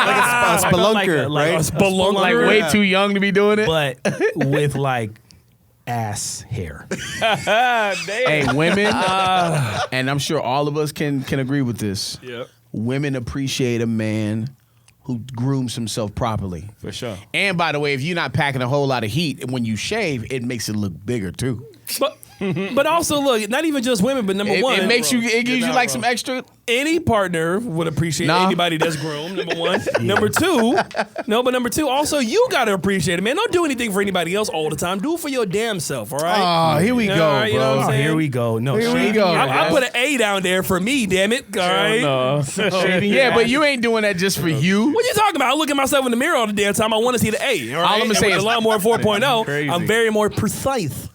Spelunker, like right? a spelunker, Like way too young to be doing it. but with like ass hair. Hey, women, and I'm sure all of us can agree with this. Yep. Women appreciate a man who grooms himself properly. For sure. And by the way, if you're not packing a whole lot of heat, when you shave, it makes it look bigger too. But also, look, not even just women, but number one. It makes it gives you like some extra. Any partner would appreciate anybody that's groomed, number one. Number two, also, you got to appreciate it, man. Don't do anything for anybody else all the time. Do it for your damn self, all right? Oh, here we go, All right, you know bro. what I'm saying? Here we go. No, Here we shaving go. your I ass- put an A down there for me, damn it, all right? shaving your Yeah, but ass- you ain't doing that just for you. What you talking about? I look at myself in the mirror all the damn time. I want to see the A, all right? I'ma And say with is- the Lawnmower 4.0, Crazy. I'm very more precise.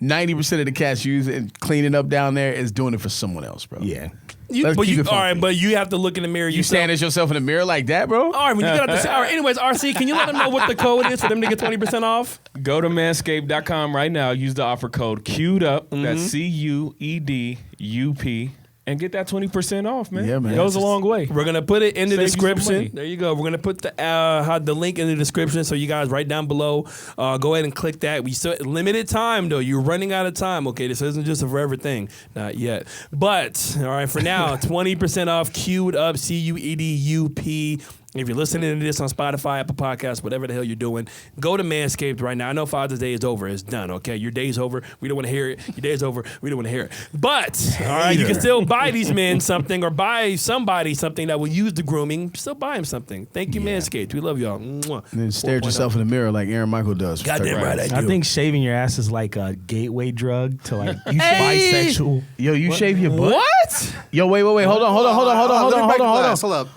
90% of the cats using cleaning up down there is doing it for someone else, bro. Yeah. Let's keep it All right, funky. but you have to look in the mirror You yourself. stand at yourself in the mirror like that, bro? All right, when you get out the shower. Anyways, RC, can you let them know what the code is for them to get 20% off? Go to manscaped.com right now. Use the offer code QUEUED UP. That's CUEDUP. And get that 20% off, man. Yeah, man. It goes a long way. We're gonna put it in the Save you some money. description. There you go. We're gonna put the link in the description, so you guys right down below. Go ahead and click that. We still limited time though. You're running out of time. Okay, this isn't just a forever thing. Not yet. But all right, for now, 20% off. Queued up. CUEDUP. If you're listening to this on Spotify, Apple Podcasts, whatever the hell you're doing, go to Manscaped right now. I know Father's Day is over. It's done, okay? Your day's over. We don't want to hear it. Your day's over. We don't want to hear it. But, all right, you can still buy these men something or buy somebody something that will use the grooming. Still buy him something. Thank you, Manscaped. We love y'all. Mwah. And then stare at 4.0. yourself in the mirror like Aaron Michael does. Goddamn right I do. I think shaving your ass is like a gateway drug to like you bisexual. Yo, you shave your butt? What? Yo, wait. Hold on. Hold up.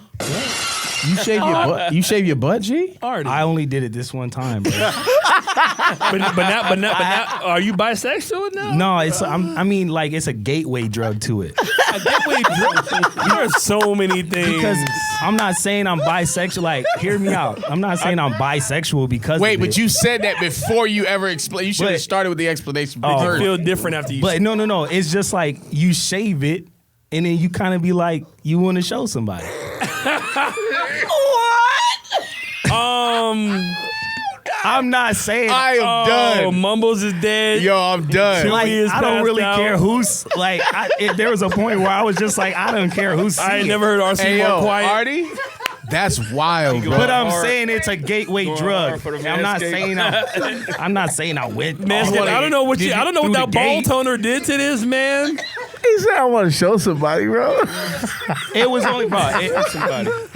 You shave your butt? You shave your butt, G? Artie. I only did it this one time, bro. but now, are you bisexual now? No, I mean like it's a gateway drug to it. I get what there are so many things. Because I'm not saying I'm bisexual. Like, hear me out. I'm not saying I'm bisexual because Wait, of but it. you said that before you ever explained. You should have But- started with the explanation. Oh, You first. feel different after you. But no. It's just like you shave it and then you kind of be like, you want to show somebody. I'm not saying I am done. Mumbles is dead. Yo, I'm done. like is I don't passed really out. care who's like. There was a point where I was just like, I don't care who's. I ain't never heard RC Hey, more yo, quiet. Artie? That's wild, bro. But I'm hard. saying it's a gateway Going drug. hard for the I'm not Manscaped. saying I'm not saying I went. Man, all the I don't know what way I don't know what through that the ball gate. toner did to this man. He said, I want to show somebody, bro. It was only bro.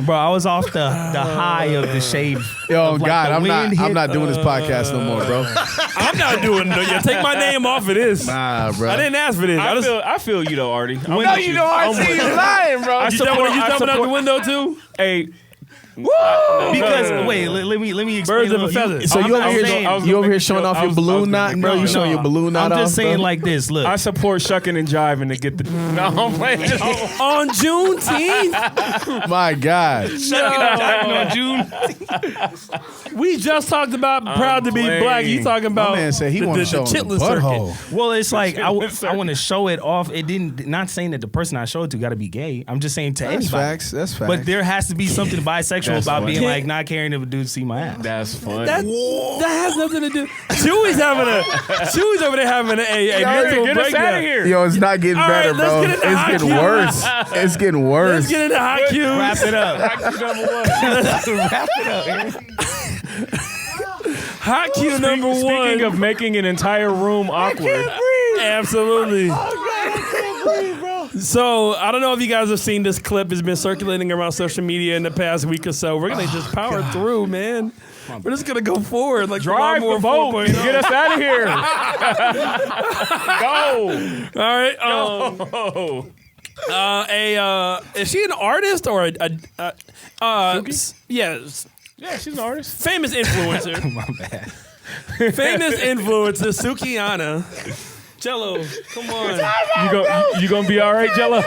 Bro, I was off the high of the shave. Yo, of, like, God, the I'm wind hit. not doing this podcast no more, bro. I'm not doing it. Yeah, take my name off of this. Nah, bro. I didn't ask for this. I feel you though, Artie. I'm No, with you know I I'm see with you you. lying, bro. You jumping out the window too? Hey, Because wait, let me explain. Birds of a little- feather. So I'm you not over here, saying- you over here showing off your balloon knot, bro? You showing your balloon knot I'm just off, saying bro? like this. Look, I support shucking and jiving to get the. No, I'm playing. On Juneteenth, My God. on June. we just talked about proud to be playing. black. You talking about My man said he the want to show him the chitlin circuit. butthole. Well, it's like I Circuit. want to show it off. It didn't. Not saying that the person I showed it to got to be gay. I'm just saying to That's anybody. facts. That's facts. But there has to be something bisexual sexual That's about funny. being like not caring if a dude see my ass. That's funny. That has nothing to do. Chewy's over there having a mental Get us out breakdown. of here. Yo, it's not getting All better, right, let's bro. get into hot It's getting cues. worse. It's getting worse. Let's get into hot cues. Wrap it up. Hot cue number one. Speaking of making an entire room awkward. Absolutely. So I don't know if you guys have seen this clip. It's been circulating around social media in the past week or so. We're gonna just power through, man. We're just gonna go forward, like Drive the boat. 4.0. Get us out of here. Go. All right. Oh. Is she an artist or yes, Yeah, she's an artist. famous influencer? My bad. Famous influencer Sukihana. Jello, come on. You gonna be all right, Jello?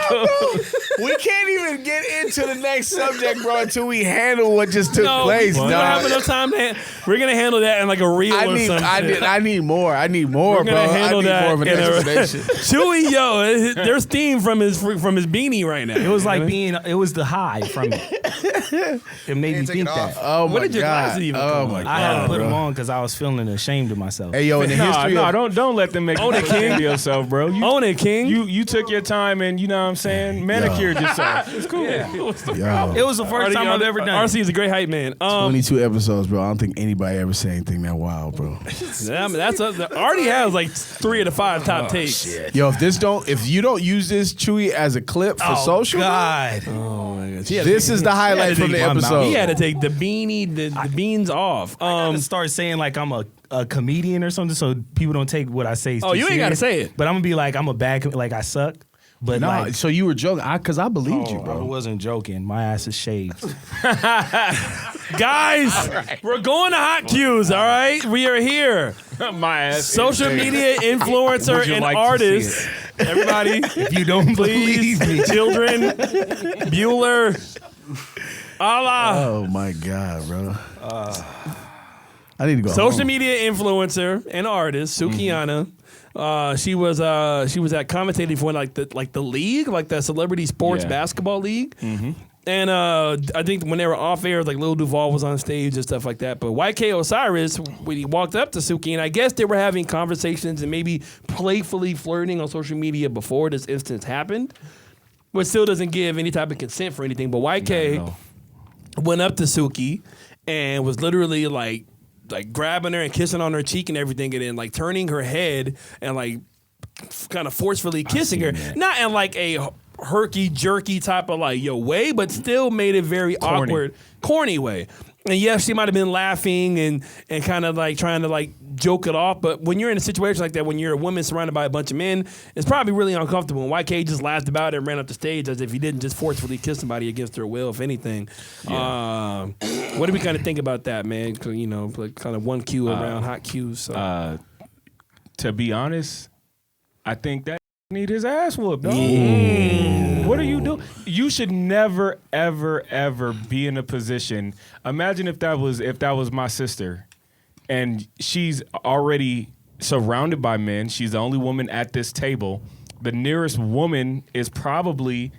We can't even get into the next subject, bro, until we handle what just took place, we don't dog. have enough time to. We're gonna handle that in like a reel or something. I need more. I need more, We're bro. gonna handle I need that more of an in a- explanation. Chewy, yo, there's steam from his beanie right now. It was like it was the high from it. It made me take think it off. that. Oh What my did your god. glasses even Oh come my on? god. I had to put bro. them on because I was feeling ashamed of myself. Hey yo, in the history of don't let them make you it, King. of yourself, bro. Own it, King. You took your time and you know what I'm saying, manicured yourself. It's cool. What's the Yo, It was the first time I've ever done it. RC is a great hype man. 22 episodes, bro. I don't think anybody ever said anything that wild, bro. That's already has like 3 of the 5 top takes. Yo, if you don't use this Chewy as a clip for social, God. Oh my god. this is the highlight from the take my mouth. episode. He had to take the beans off. I'm gonna start saying like I'm a comedian or something, so people don't take what I say. Oh, too you ain't gotta serious. say it. But I'm gonna be like I'm a bad, like I suck. But Nah, like, so you were joking, because I believed you, I bro. wasn't joking. My ass is shaved. Guys, we're going to hot cues, all right? We are here. My ass. Social media influencer Would you and like to artist. see Everybody, If you don't please, believe me, children, Bueller, Allah. Oh my god, bro. I need to go. Social home. media influencer and artist Sukihana. She was at commentating for like the league, like the celebrity sports Yeah. basketball league. And I think when they were off air, like Lil Duval was on stage and stuff like that. But YK Osiris, when he walked up to Suki, and I guess they were having conversations and maybe playfully flirting on social media before this instance happened, but still doesn't give any type of consent for anything. But YK went up to Suki and was literally like grabbing her and kissing on her cheek and everything, and then like turning her head and like kind of forcefully kissing her, not in like a herky jerky type of like way, but still made it very awkward, corny way. And yes, she might have been laughing and kind of like trying to like joke it off, but when you're in a situation like that, when you're a woman surrounded by a bunch of men, it's probably really uncomfortable. And YK just laughed about it and ran up the stage as if he didn't just forcefully kiss somebody against their will, if anything. What do we kind of think about that, man? 'Cause, you know, like kind of one cue around hot cues. So. To be honest, I think that need his ass whooped. Dog. What are you doing? You should never, ever, ever be in a position. Imagine if that was my sister, and she's already surrounded by men. She's the only woman at this table. The nearest woman is probably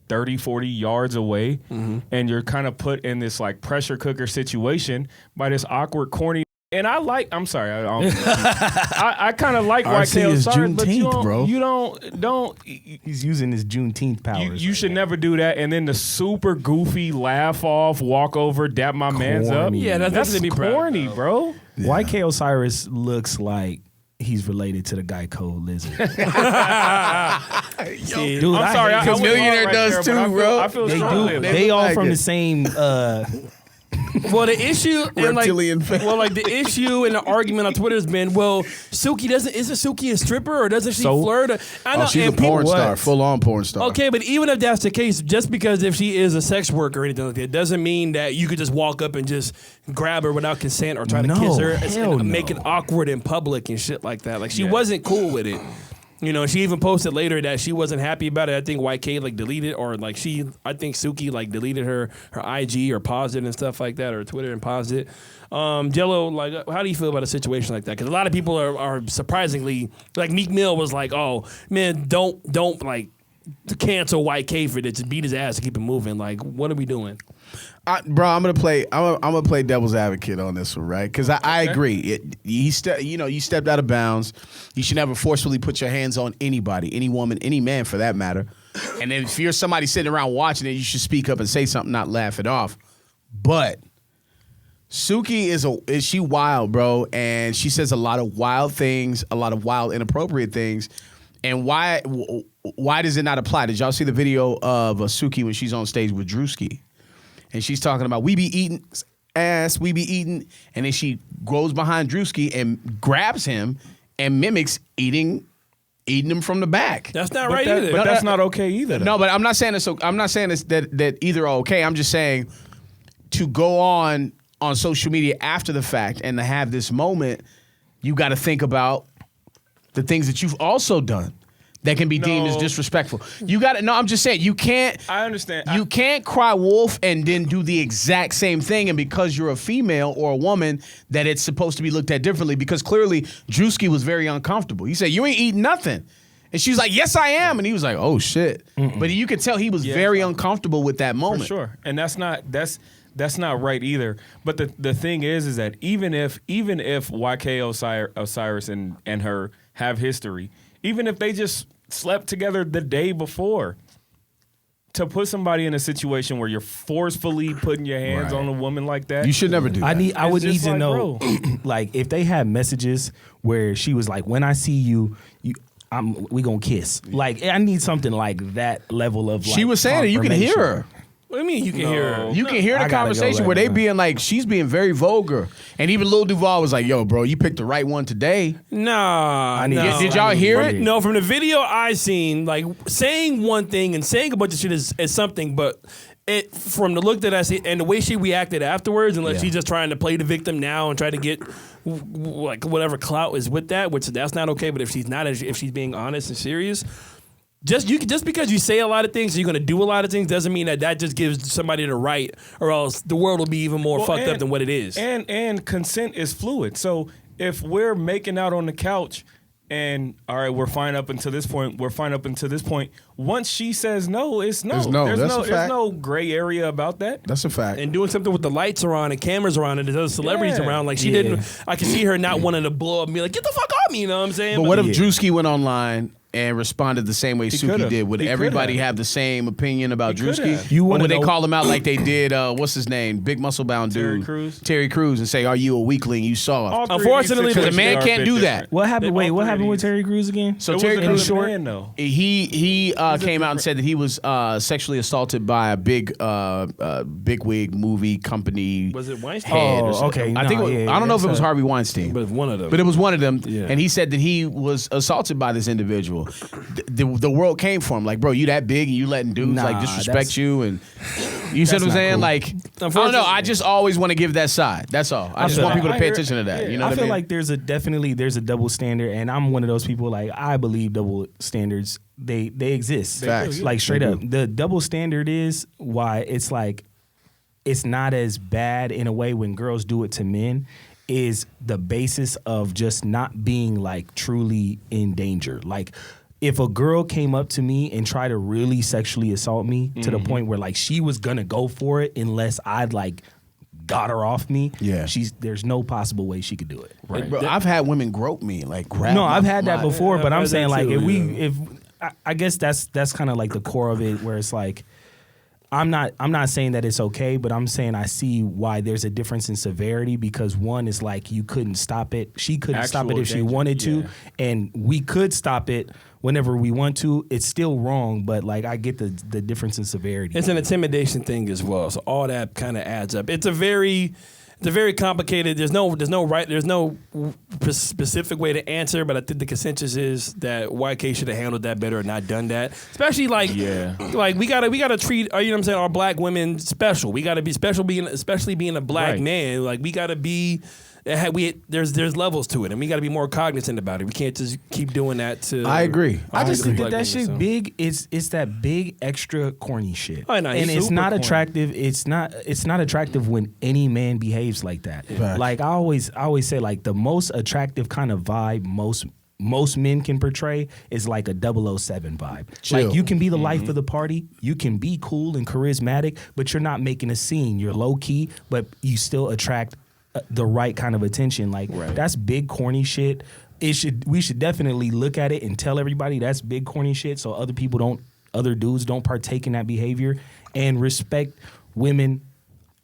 30, 40 yards away, and you're kind of put in this like pressure cooker situation by this awkward, corny. And I'm sorry, I kind of like RC YK is Osiris, but Juneteenth, bro. you don't. he's using his Juneteenth powers. You should never do that. And then the super goofy laugh off, walk over, dap my man's up. Corny. Yeah, that's That's to be proud corny, of. bro. YK Osiris looks like he's related to the Geico lizard. See, Dude, I'm sorry. I Because went Millionaire hard does there, but too, bro. I feel They strongly do. about They it. all like from it. the same. well, the issue and like, Reptilian fan. well, like the issue and the argument on Twitter has been, well, Suki isn't Suki a stripper or doesn't she So? flirt? I know, Oh, she's a and people- porn star, full on porn star. Okay, but even if that's the case, just because if she is a sex worker or anything like that, doesn't mean that you could just walk up and just grab her without consent or try to No, kiss her hell and make it no. awkward in public and shit like that. Like she wasn't cool with it. You know, she even posted later that she wasn't happy about it. I think YK like deleted or like I think Suki like deleted her IG or paused it and stuff like that, or Twitter and paused it. Jello, like, how do you feel about a situation like that? Because a lot of people are surprisingly like Meek Mill was like, oh man, don't like to cancel YK for this, just beat his ass to keep it moving. Like, what are we doing? Bro, I'm gonna play devil's advocate on this one, right? Because I agree. You stepped out of bounds. You should never forcefully put your hands on anybody, any woman, any man for that matter. And then if you're somebody sitting around watching it, you should speak up and say something, not laugh it off. But Suki is she wild, bro, and she says a lot of wild things, a lot of wild, inappropriate things. And why does it not apply? Did y'all see the video of Suki when she's on stage with Drewski? And she's talking about, we be eating ass, we be eating. And then she goes behind Drewski and grabs him and mimics eating him from the back. That's not right either. But that's not okay either. Though. No, but I'm not saying this. I'm not saying this, that either are okay. I'm just saying to go on social media after the fact and to have this moment, you got to think about the things that you've also done that can be deemed as disrespectful. You got to. No, I'm just saying you can't. I understand. You can't cry wolf and then do the exact same thing, and because you're a female or a woman, that it's supposed to be looked at differently. Because clearly, Drewski was very uncomfortable. He said, "You ain't eating nothing," and she was like, "Yes, I am," and he was like, "Oh shit!" But you could tell he was very uncomfortable with that moment. For sure, and that's not right either. But the thing is that even if YK Osiris and her have history, even if they just slept together the day before, to put somebody in a situation where you're forcefully putting your hands on a woman like that, you should never do that. I would need just to like, know, like, if they had messages where she was like, "When I see you, we gonna kiss." Like, I need something like that level of. She like, was saying it. You can hear her. What do you mean you can hear her? You can hear the I gotta conversation go where right they now. being like, she's being very vulgar. And even Lil Duval was like, yo, bro, you picked the right one today. Nah. need- no. Did y'all hear it? No, from the video I seen, like saying one thing and saying a bunch of shit is something, but it from the look that I see and the way she reacted afterwards, unless she's just trying to play the victim now and try to get like whatever clout is with that, which that's not okay. But if she's not, if she's being honest and serious. Just because you say a lot of things, you're gonna do a lot of things, doesn't mean that just gives somebody the right, or else the world will be even more fucked up than what it is. And consent is fluid. So if we're making out on the couch, and all right, we're fine up until this point. Once she says no, it's no. There's no gray area about that. That's a fact. And doing something with the lights are on and cameras are on and there's other celebrities Yeah. around, like she didn't. I can see her not wanting to blow up and be like, "Get the fuck off me," you know what I'm saying? But what if Drewski went online and responded the same way Suki could've. did? Would He everybody could've. have the same opinion about He Drewski? could've. You Or wanna would they know- call him out like they did, what's his name? Big muscle bound Terry dude. Crews? Terry Crews, and say, are you a weakling? You saw All it. three of these Unfortunately, Because a situations man are can't bit do that. different. What happened? All Wait, what three happened of with these. Terry Crews again? So It Terry was Crews, another man, though. he came out and said that he was sexually assaulted by a big wig movie company. Was it Weinstein? head or Oh, something. okay. I think No, it was, yeah, I don't know if it that's was a- Harvey Weinstein. But one of them. But it was one of them, Yeah. and he said that he was assaulted by this individual. The world came for him, like, bro, you that big and you letting dudes like Nah, disrespect that's- you, and you see what I'm not saying? cool. Like, I don't know. I just always want to give that side. That's all. I just feel want that. people to I pay hear- attention to that. yeah. You know I what I feel mean? like there's a double standard, and I'm one of those people. Like, I believe double standards they exist. Facts. Like, straight They up, do. the double standard is why it's like it's not as bad in a way when girls do it to men. Is the basis of just not being like truly in danger. Like, if a girl came up to me and tried to really sexually assault me to the point where like she was gonna go for it unless I'd like got her off me, Yeah. there's no possible way she could do it. Like, bro, I've had women grope me, like grab. No, my- I've had that my- before, but I've I'm had saying that like too, if I guess that's kind of like the core of it, where it's like I'm not saying that it's okay, but I'm saying I see why there's a difference in severity, because one is like you couldn't stop it, she couldn't stop it Actual if she danger, wanted to, yeah. and we could stop it whenever we want to. It's still wrong, but like I get the difference in severity. It's an intimidation thing as well. So all that kind of adds up. It's a very complicated. There's no specific way to answer, but I think the consensus is that YK should have handled that better or not done that. Especially like we gotta treat, you know what I'm saying, our black women special. We gotta be special, especially being a black Right. man. Like we gotta be. There's levels to it, and we got to be more cognizant about it. We can't just keep doing that to. I agree. I just think that black shit women, so. big. It's that big extra corny shit, Oh, no, and it's it's super not corny. attractive. It's not attractive when any man behaves like that. Facts. Like I always say, like the most attractive kind of vibe most most men can portray is like a 007 vibe. Chill. Like you can be the life of the party, you can be cool and charismatic, but you're not making a scene. You're low key, but you still attract the right kind of attention. Like that's big corny shit. We should definitely look at it and tell everybody that's big corny shit, so other dudes don't partake in that behavior, and respect women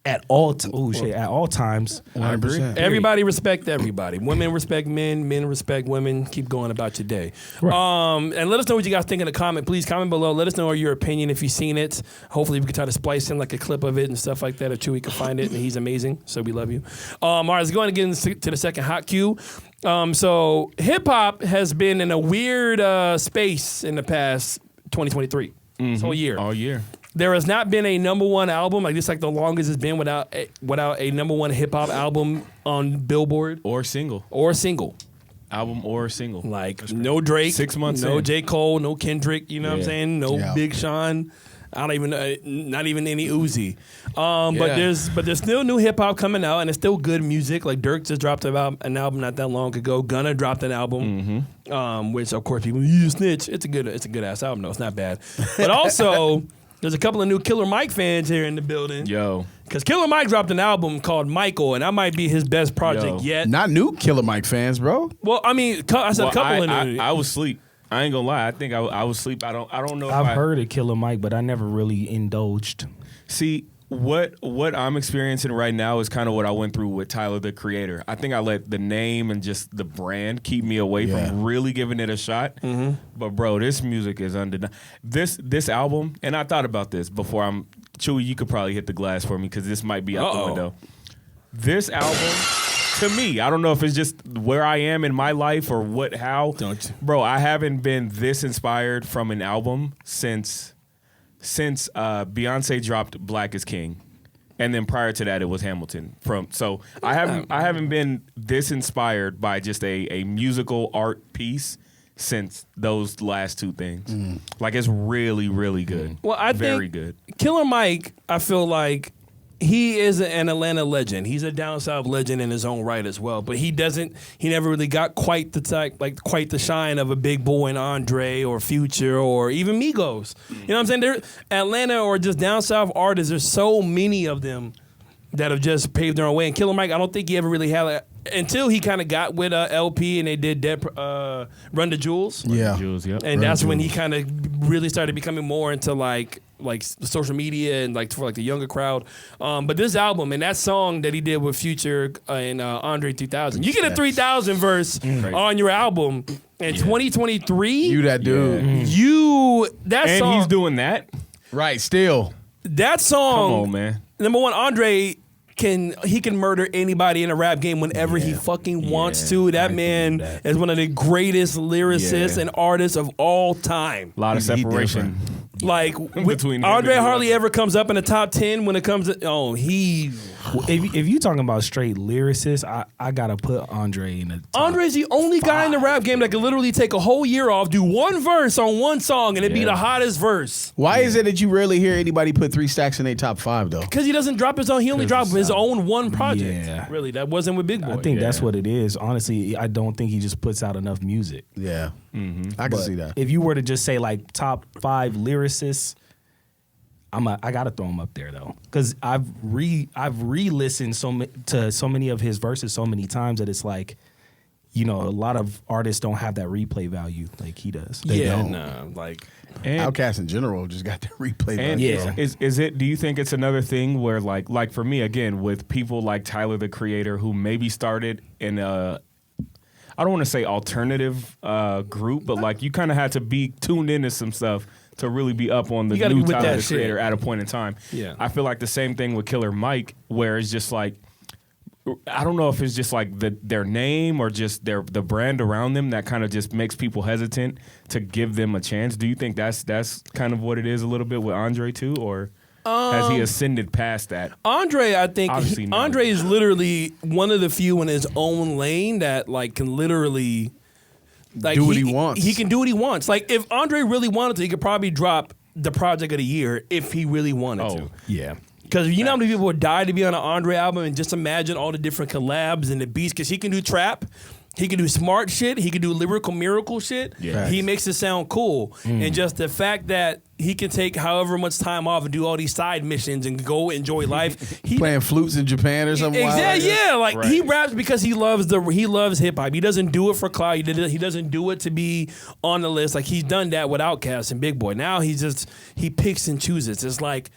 at all times. 100%. Everybody respect everybody. Women respect men. Men respect women. Keep going about your day. Right. And let us know what you guys think in the comment. Please comment below. Let us know your opinion if you've seen it. Hopefully we can try to splice in like a clip of it and stuff like that. Or Chewy can find it, and he's amazing. So we love you. All right, let's go ahead and get into the second hot cue. So hip hop has been in a weird space in the past 2023. This whole year. All year. There has not been a number one album, like this, like the longest it's been without a number one hip hop album on Billboard Or single. Album or single. Like no Drake, 6 months no in. J. Cole, no Kendrick. You know what I'm saying? No Big Sean. I don't even know, not even any Uzi. But there's still new hip hop coming out, and it's still good music. Like Dirk just dropped about an album not that long ago. Gunna dropped an album, which of course people you snitch. It's a good ass album though. It's not bad. But also. There's a couple of new Killer Mike fans here in the building. Yo. Because Killer Mike dropped an album called Michael, and that might be his best project yet. Not new Killer Mike fans, bro. Well, I mean, I said a couple of new. I was asleep. I ain't gonna lie. I think I was asleep. I don't know. I've heard of Killer Mike, but I never really indulged. See, what I'm experiencing right now is kind of what I went through with Tyler, the Creator. I think I let the name and just the brand keep me away from really giving it a shot. But bro, this music is undeniable. This album, and I thought about this before Chewy, you could probably hit the glass for me because this might be out the window. This album, to me, I don't know if it's just where I am in my life or how. Bro, I haven't been this inspired from an album since Beyonce dropped Black is King, and then prior to that it was Hamilton. I haven't been this inspired by just a musical art piece since those last two things. Like it's really, really good. Well, I very think good. Killer Mike, I feel like he is an Atlanta legend. He's a down south legend in his own right as well. But he never really got quite the shine of a Big Boy and Andre or Future or even Migos. You know what I'm saying? They're Atlanta or just down south artists. There's so many of them that have just paved their own way. And Killer Mike, I don't think he ever really had until he kind of got with LP and they did Run the Jewels. Yeah. Jules, yep. And that's when he kind of really started becoming more into like social media and like for the younger crowd. But this album and that song that he did with Future and Andre 3000, you get a 3000 verse on your album in 2023. You that dude. Song, he's doing that. Right, still. that song. Come on, man. Number one, Andre can murder anybody in a rap game whenever he fucking wants to. That man is one of the greatest lyricists and artists of all time. A lot of separation. Like Between Andre him and hardly the ever comes up in the top 10 when it comes to If you talking about straight lyricists, I gotta put Andre in the top. Andre's the only guy in the rap game that can literally take a whole year off, do one verse on one song, and it'd be the hottest verse. Why is it that you rarely hear anybody put 3 Stacks in their top 5 though? Because he doesn't drop his own. He only dropped his own one project. Yeah. Really, that wasn't with Big Boy. I think that's what it is. Honestly, I don't think he just puts out enough music. Yeah, I can see that. If you were to just say like top 5 lyricists, I gotta throw him up there though, because I've re-listened to so many of his verses so many times that it's like, a lot of artists don't have that replay value like he does. They don't. Outkast in general just got the replay value. Is it? Do you think it's another thing where like for me again with people like Tyler the Creator who maybe started in a, I don't want to say alternative group, but like you kind of had to be tuned into some stuff to really be up on the new Tyler the Creator at a point in time. Yeah. I feel like the same thing with Killer Mike, where it's just like, I don't know if it's just like their name or just the brand around them that kind of just makes people hesitant to give them a chance. Do you think that's kind of what it is a little bit with Andre too, or has he ascended past that? Andre, I think Obviously Andre is literally one of the few in his own lane that like can literally do what he wants. He can do what he wants. Like if Andre really wanted to, he could probably drop the project of the year if he really wanted to. Yeah. Because you know how many people would die to be on an Andre album, and just imagine all the different collabs and the beats. Because he can do trap, He can do smart shit. He can do lyrical miracle shit. Yeah. He makes it sound cool. And just the fact that he can take however much time off and do all these side missions and go enjoy life. He Playing flutes in Japan or something. wild like Exactly. that. Yeah, like Right. he raps because he loves hip hop. He doesn't do it for clout. He doesn't do it to be on the list. Like he's done that with Outkast and Big Boy. Now he picks and chooses. It's like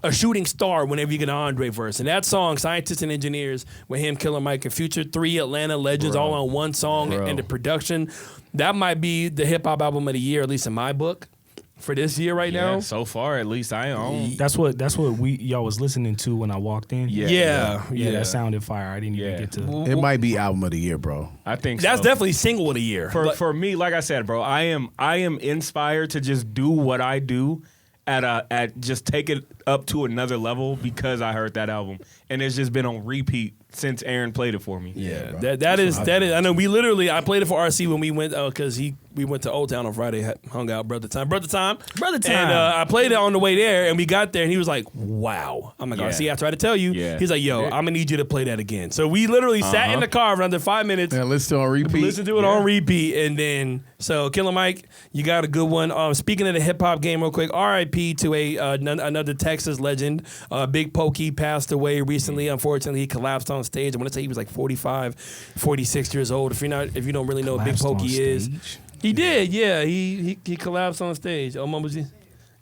a shooting star whenever you get an Andre verse. And that song, Scientists and Engineers, with him, Killer Mike, and Future, 3 Atlanta legends all on one song, and the production, that might be the hip hop album of the year, at least in my book, for this year right Yeah, now. so far at least I own. That's what y'all was listening to when I walked in. Yeah. That sounded fire. I didn't even get to. It might be album of the year, bro. I think That's so. definitely single of the year. For me, like I said, bro, I am inspired to just do what I do at just take it up to another level because I heard that album, and it's just been on repeat since Aaron played it for me. Yeah, that is. I know I played it for RC when we went because we went to Old Town on Friday, hung out, brother time. And I played it on the way there, and we got there, and he was like, "Wow." I'm like, Yeah. RC, I tried to tell you. Yeah. He's like, "Yo, I'm gonna need you to play that again." So we literally sat in the car for under 5 minutes. Yeah, listen to it on repeat. Listen to it on repeat, and then so Killer Mike, you got a good one. Speaking of the hip hop game, real quick, R.I.P. to another Texas legend. Big Pokey passed away recently. Unfortunately, he collapsed on stage. I want to say he was like 45, 46 years old. If you don't really know what Big Collapsed on Pokey is, stage? he did. Yeah, he collapsed on stage. Oh, Mama G.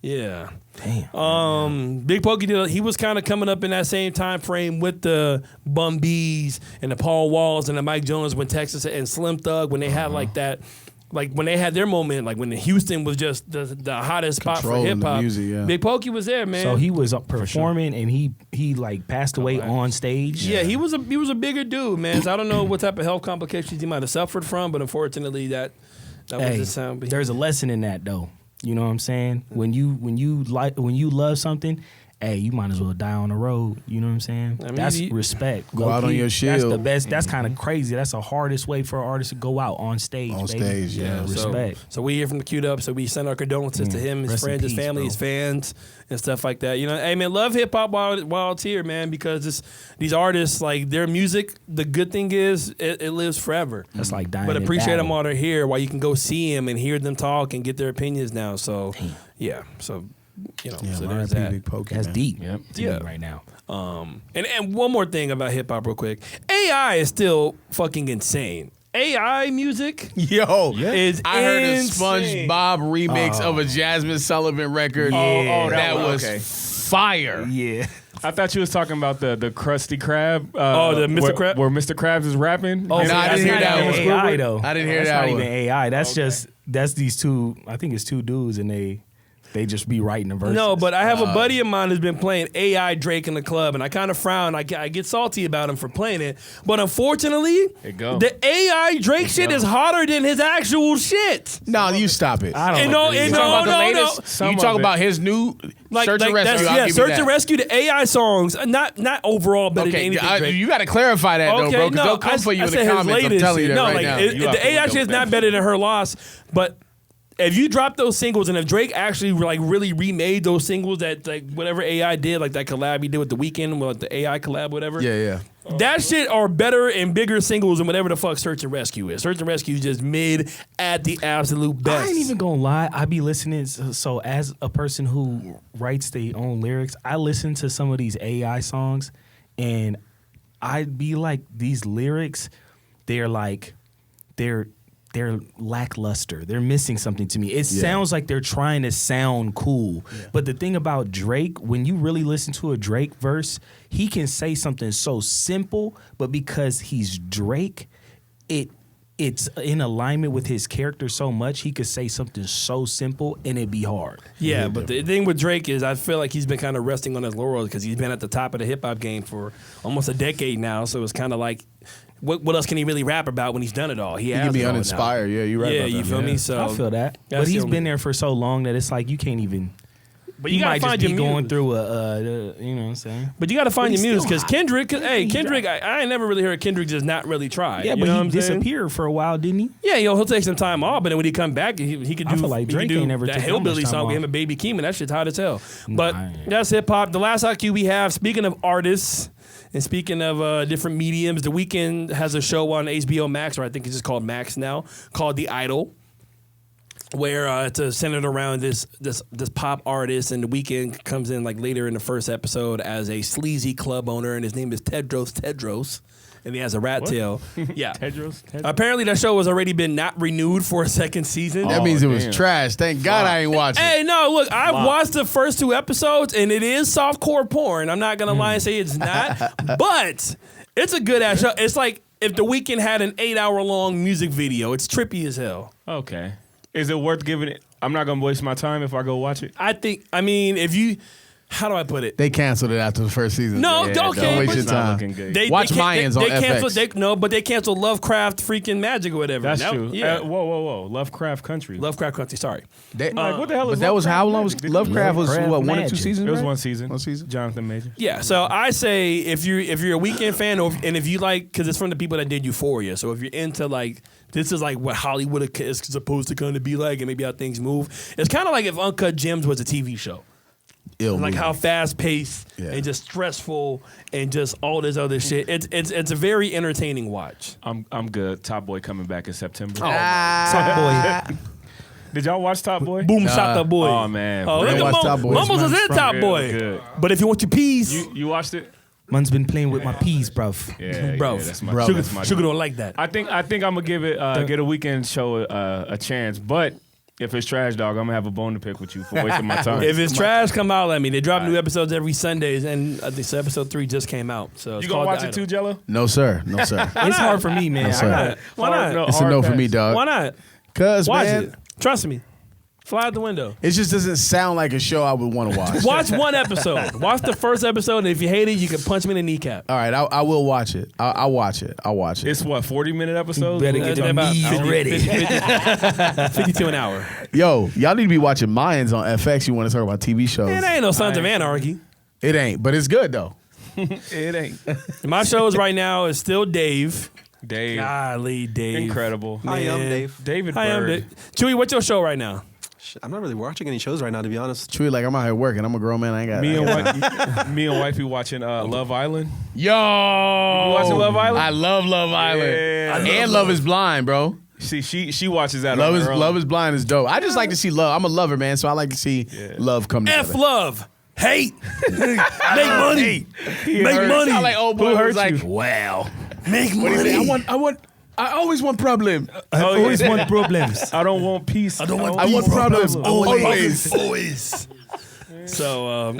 Yeah. Damn. Big Pokey did. He was kind of coming up in that same time frame with the Bum B's and the Paul Walls and the Mike Jones when Texas and Slim Thug when they had like that. Like when they had their moment, like when Houston was just the hottest spot for Controlling hip hop. the music, yeah. Big Pokey was there, man. So he was performing and he like passed away on stage. Yeah, he was a bigger dude, man. So I don't know what type of health complications he might have suffered from, but unfortunately that was Hey, the sound. there's a lesson in that though. You know what I'm saying? When you love something, hey, you might as well die on the road. You know what I'm saying? I mean, that's respect. Go out on your That's shield. the best. That's kind of crazy. That's the hardest way for an artist to go out on stage. On baby. stage, yeah. Respect. So we hear from the Queued Up. So we send our condolences to him, his Rest in friends, his peace, family, bro. his fans, and stuff like that. You know, hey man, love hip hop while it's here, man, because these artists, like their music, the good thing is it lives forever. That's like dying. But in appreciate them battle. while they're here, while you can go see them and hear them talk and get their opinions now. So yeah, so you know, Yeah, so R.I.P. there's that. Big Pokey, That's man. deep. Yep. To Yeah. me right now. And one more thing about hip hop, real quick. AI is still fucking insane. AI music Yo, is I heard a insane. SpongeBob remix of a Jasmine Sullivan record. Oh, that was okay. fire. Yeah. I thought you was talking about the Krusty Krab. The Mr. where, Krab? Where Mr. Krabs is rapping. Oh, And no, I that's didn't hear not that even one. AI though. I didn't hear that's that not one. even AI. That's these two. I think it's two dudes, and they just be writing the verses. No, but I have a buddy of mine who's been playing AI Drake in the club, and I kind of frown. I get salty about him for playing it. But unfortunately, It go. the AI Drake shit is hotter than his actual shit. No, you stop it. I don't. And no, agree. and You talking about the no. latest? Some You of talk it. about his new Search and Rescue. I'll give you Search that. and Rescue, the AI songs, not overall better than Okay, anything Drake. you got to clarify that though, bro, because they'll come for you I in the said his comments. I'm latest telling you shit. that No, right like now. You have the to AI look shit is up not that. better than her loss, but if you drop those singles and if Drake actually like really remade those singles that like whatever AI did, like that collab he did with the Weeknd, with the AI collab, whatever. Yeah. That shit are better and bigger singles than whatever the fuck Search and Rescue is. Search and Rescue is just mid at the absolute best. I ain't even gonna lie. I be listening. So as a person who writes their own lyrics, I listen to some of these AI songs, and I be like, these lyrics, they're lackluster. They're missing something to me. It sounds like they're trying to sound cool. But the thing about Drake, when you really listen to a Drake verse, he can say something so simple, but because he's Drake, it's in alignment with his character so much, he could say something so simple and it'd be hard. Yeah, but the thing with Drake is I feel like he's been kind of resting on his laurels because he's been at the top of the hip hop game for almost a decade now. So it's kind of like, what else can he really rap about when he's done it all? He You has can be it all now. uninspired. Yeah, you're right Yeah, about you that. feel me? So I feel that. That's But he's the been only- there for so long that it's like you can't even. But You you gotta might just find be your going muse. through you know what I'm saying? But you got to find But your he's muse still because hot. Kendrick. Hey, He Kendrick. I ain't never really heard Kendrick just not really try. Yeah, you but know what he I'm saying? disappeared for a while, didn't he? Yeah, he'll take some time off, but then when he come back, he could do. I feel like he could Drake do ain't never that took that hillbilly much time song with him off. and Baby Keem, and that shit's hot as hell. But I ain't. that's hip hop. The last IQ we have, speaking of artists, And speaking of different mediums, The Weeknd has a show on HBO Max, or I think it's just called Max now, called The Idol, where it's centered around this pop artist, and The Weeknd comes in like later in the first episode as a sleazy club owner, and his name is Tedros, and he has a rat tail. Yeah, Tedros? Apparently that show has already been not renewed for a second season. That means it was damn. trash. Thank God I ain't watching. Hey, no, look, I watched the first 2 episodes, and it is softcore porn. I'm not gonna lie and say it's not, but it's a good ass show. It's like if The Weeknd had an 8-hour-long music video. It's trippy as hell. Okay. Is it worth giving it? I'm not gonna waste my time if I go watch it. I mean, if you, how do I put it? They canceled it after the first season. No, Yeah, okay, don't waste but your it's not time. looking good. Watch they Mayans on canceled, FX. but they canceled Lovecraft freaking Magic or whatever. That's That- true. Yeah, Whoa. Lovecraft Country. Lovecraft Country. Sorry. They- Like, what the hell is but that was how long was Lovecraft? Lovecraft was Lovecraft what 1 or 2 Magic. seasons? It was right? 1 season. 1 season. Jonathan Major. Yeah, so I say if you're a Weeknd fan, and if you like, because it's from the people that did Euphoria, so if you're into like, this is like what Hollywood is supposed to kind of be like, and maybe how things move. It's kind of like if Uncut Gems was a TV show. Ill Like movie. how fast paced Yeah. and just stressful and just all this other shit. It's a very entertaining watch. I'm good. Top Boy coming back in September. Top boy. Did y'all watch Top Boy? Boom, shot the boy. Oh man. Oh, Bro. look Watch at Top Boy. Mumbles is in Top Real Boy. good. But if you want your peas, You watched it? Man's been playing with my peas, bruv. Yeah, Bro. Yeah, that's my, Bro. that's my Sugar don't like that. I think I'm gonna give it get a Weekend show a chance, but if it's trash, dog, I'm gonna have a bone to pick with you for wasting my time. If it's trash, come out at me. They drop new episodes every Sundays, and I think episode 3 just came out. So it's you gonna called watch The it too, Idol. Jello? No sir, no sir. It's hard for me, man. No, sir. I gotta- Why not? It's a no for me, pass. dog. Why not? Cause Watch man, it. Trust me. Fly out the window. it just doesn't sound like a show I would want to watch. Watch one episode. Watch the first episode, and if you hate it, you can punch me in the kneecap. All right, I will watch it. I'll watch it. I'll watch it. It's what 40-minute episodes? Better get your About knees 50 ready. 52 an hour. Yo, y'all need to be watching Mayans on FX. You want to talk about TV shows? Man, that ain't no Sons of Anarchy. It ain't, but it's good though. It ain't. My shows right now is still Dave. Dave. Golly, Dave. Incredible. Hi, I'm Man. Dave. David Hi, I'm Bird. Dave. Chewy, what's your show right now? I'm not really watching any shows right now, to be honest. True, like I'm out here working. I'm a grown man. I ain't got Me and Wifey watching Love Island. Yo, watching Love Island? I love Love Island. Yeah. And Love is Blind, bro. See, she watches that. Love on is her own. Love is Blind is dope. I just like to see love. I'm a lover, man, so I like to see love come together. F love. Hate. Make money. Make money. Sound like old boy Who who's hurt like, you? wow. Make What do you money. say? I always want problem. I always want problems. I don't want peace. I don't want I want problems. Always. Always. So,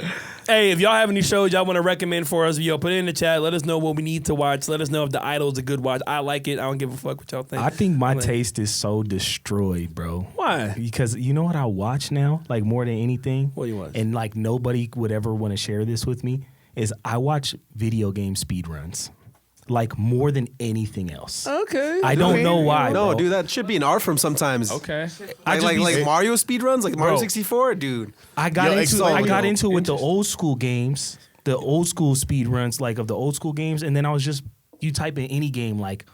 hey, if y'all have any shows y'all want to recommend for us, put it in the chat. Let us know what we need to watch. Let us know if The Idol is a good watch. I like it. I don't give a fuck what y'all think. I think my taste is so destroyed, bro. Why? Because you know what I watch now, like more than anything? What do you watch? And like nobody would ever want to share this with me, is I watch video game speedruns. Like more than anything else. Okay. I don't know why. No, bro. dude, that should be an art from sometimes. Okay. I just be- Like Mario speedruns, like Mario Bro. 64, dude. I got Yo, into it with the old school games, the old school speed runs, like of the old school games, and then I was just you type in any game like,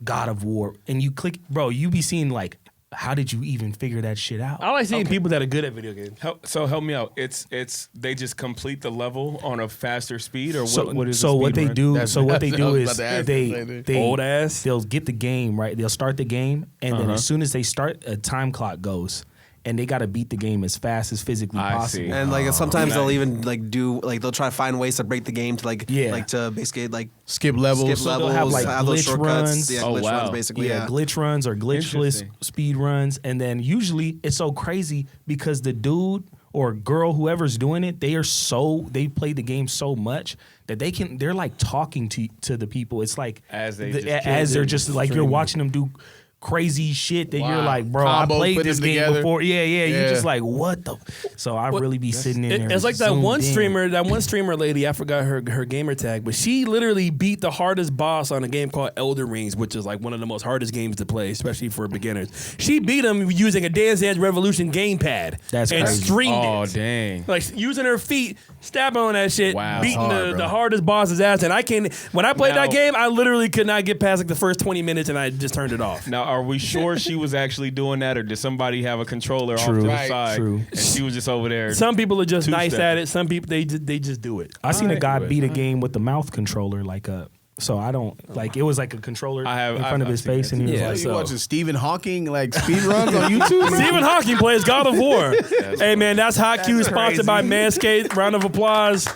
God of War, and you click, bro, you be seeing like, how did you even figure that shit out? I like seeing people that are good at video games. Help me out. It's they just complete the level on a faster speed, or what? So, What is so the what speed they run? do? That's- So what they that's what I do was is about to ask the same they thing. Old ass. They'll get the game right. They'll start the game, and then as soon as they start, a time clock goes, and they got to beat the game as fast as physically I possible. see. And like sometimes they'll even like do like they'll try to find ways to break the game to like Yeah. like to basically like Skip levels. skip they'll levels, have, like, those glitch shortcuts. runs. Yeah, Oh, glitch wow. runs basically. Yeah, Yeah. glitch runs or glitchless Interesting. speed runs, and then usually it's so crazy because the dude or girl, whoever's doing it, they play the game so much that they're like talking to the people. It's like As they just as they're just like you're streaming. watching them do crazy shit that you're Wow. like, bro, Combos, I played put this them game together. before. Yeah, Yeah. You're just like, what the? So I really be sitting in there. It's like that zoomed one in. streamer lady, I forgot her gamer tag, but she literally beat the hardest boss on a game called Elder Rings, which is like one of the most hardest games to play, especially for beginners. She beat him using a Dance Dance Revolution gamepad. That's and crazy. streamed Oh it. dang. Like using her feet, stabbing on that shit, Wow. beating Hard, the bro. hardest boss's ass. And when I played Now- that game, I literally could not get past like the first 20 minutes and I just turned it off. Now are we sure she was actually doing that, or did somebody have a controller off to the Right. side True. and she was just over there? Some people are just nice Two-stepping. at it. Some people they just do it. I seen a guy Right. beat a game with the mouth controller, so I don't like it was like a controller in front of his seen face, that. and he was Yeah, like, You so- watching Stephen Hawking like speed runs on YouTube? Stephen Hawking plays God of War. Hey man, that's Hot Q sponsored by Manscaped. Round of applause.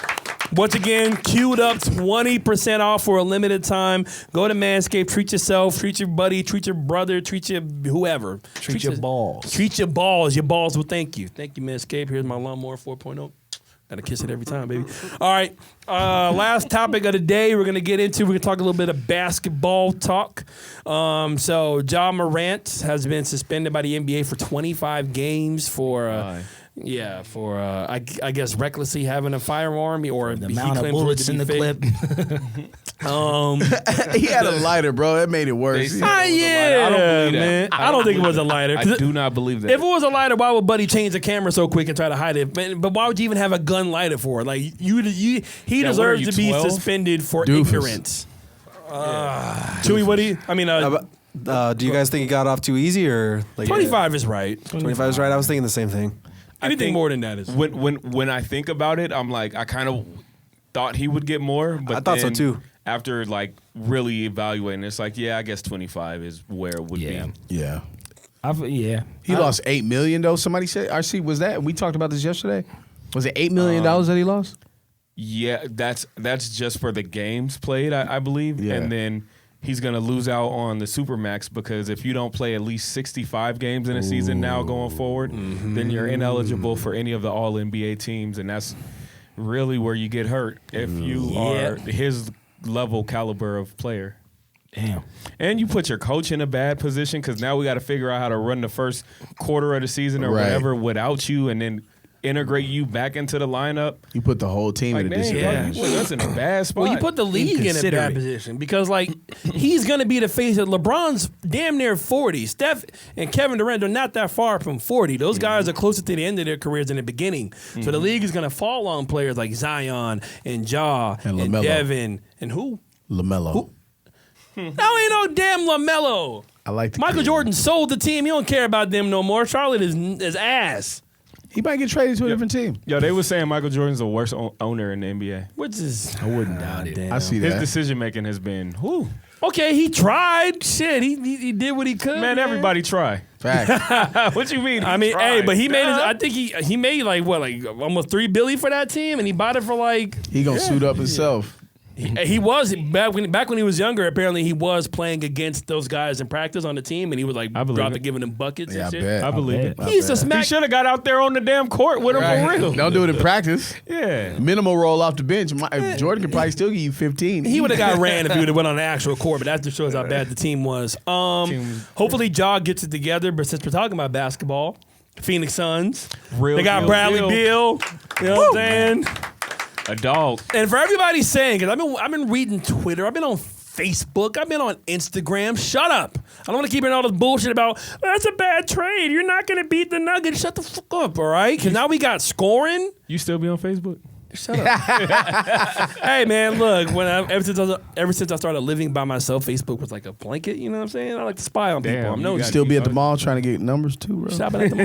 Once again, queued up 20% off for a limited time. Go to Manscaped, treat yourself, treat your buddy, treat your brother, treat your whoever. treat your balls. Treat your balls. Your balls will thank you. Thank you, Manscaped. Here's my lawnmower 4.0. Gotta kiss it every time, baby. All right. Last topic of the day we're gonna get into. We're gonna talk a little bit of basketball talk. So Ja Morant has been suspended by the NBA for 25 games for I guess recklessly having a firearm or The he amount of claimed for it bullets to in be the fake. clip. He had a lighter, bro. That made it worse. They- Yeah, I don't believe that. man. I don't think it was a lighter. I do not believe that. If it was a lighter, why would Buddy change the camera so quick and try to hide it? But why would you even have a gun lighter for? Like he what are deserves you, to be 12? suspended for Doofus. ignorance. Chewy, what do you? I mean, Do you guys think it got off too easy or like 25 is right. 25 is right. I was thinking the same thing. Anything think more than that is. when I think about it, I'm like, I kind of thought he would get more, but I thought so then too. After like really evaluating, it's like, yeah, I guess 25 is where it would Yeah. be. Yeah. Yeah. He lost $8 million though. Somebody said, RC, was that? We talked about this yesterday. Was it $8 million that he lost? Yeah, that's just for the games played, I believe, Yeah. and then he's gonna lose out on the Supermax because if you don't play at least 65 games in a season now going forward, then you're ineligible for any of the All NBA teams, and that's really where you get hurt if you are his level caliber of player. Damn. And you put your coach in a bad position because now we got to figure out how to run the first quarter of the season or Right. whatever without you, and then integrate you back into the lineup. You put the whole team Like, in a man, disadvantage. well, that's in a bad spot. Well, you put the league in a bad Inconsiderate. position because, like, he's going to be the face of LeBron's damn near 40. Steph and Kevin Durant are not that far from 40. Those guys are closer to the end of their careers than the beginning. So the league is going to fall on players like Zion and Ja And and LaMelo. Devin and who? LaMelo. That ain't no damn LaMelo. I like the Michael kid. Jordan sold the team. He don't care about them no more. Charlotte is ass. He might get traded to a different team. Yo, they were saying Michael Jordan's the worst owner in the NBA. Which is I wouldn't doubt it. damn. I see His that. decision making has been, whew. Okay, he tried. Shit, he did what he could. Man, everybody try. Fact. What you mean? I mean, hey, but he made his, Yeah. I think he made like almost $3 billion for that team, and he bought it for like He gonna suit up himself. he was back when he was younger. Apparently, he was playing against those guys in practice on the team, and he was like I believe dropping, it. giving them buckets Yeah, I and shit. bet. I believe it. He used to He smack. should have got out there on the damn court with him for Right. real. Don't do it in practice. Yeah. Minimal roll off the bench. Jordan could probably still give you 15. He would have got ran if he would have went on the actual court, but that just shows how bad the team was. Hopefully, Ja gets it together. But since we're talking about basketball, Phoenix Suns, Real they got deal Bradley deal. Beal. You know what I'm saying? A dog. And for everybody saying, because I've been reading Twitter, I've been on Facebook, I've been on Instagram. Shut up! I don't want to keep hearing all this bullshit about that's a bad trade. You're not going to beat the Nuggets. Shut the fuck up, all right? Because now we got scoring. You still be on Facebook? Shut up. Hey man, look. Ever since I started living by myself, Facebook was like a blanket. You know what I'm saying? I like to spy on people. Damn, I'm you no got- Still be at the mall trying to get numbers too, bro. shopping at the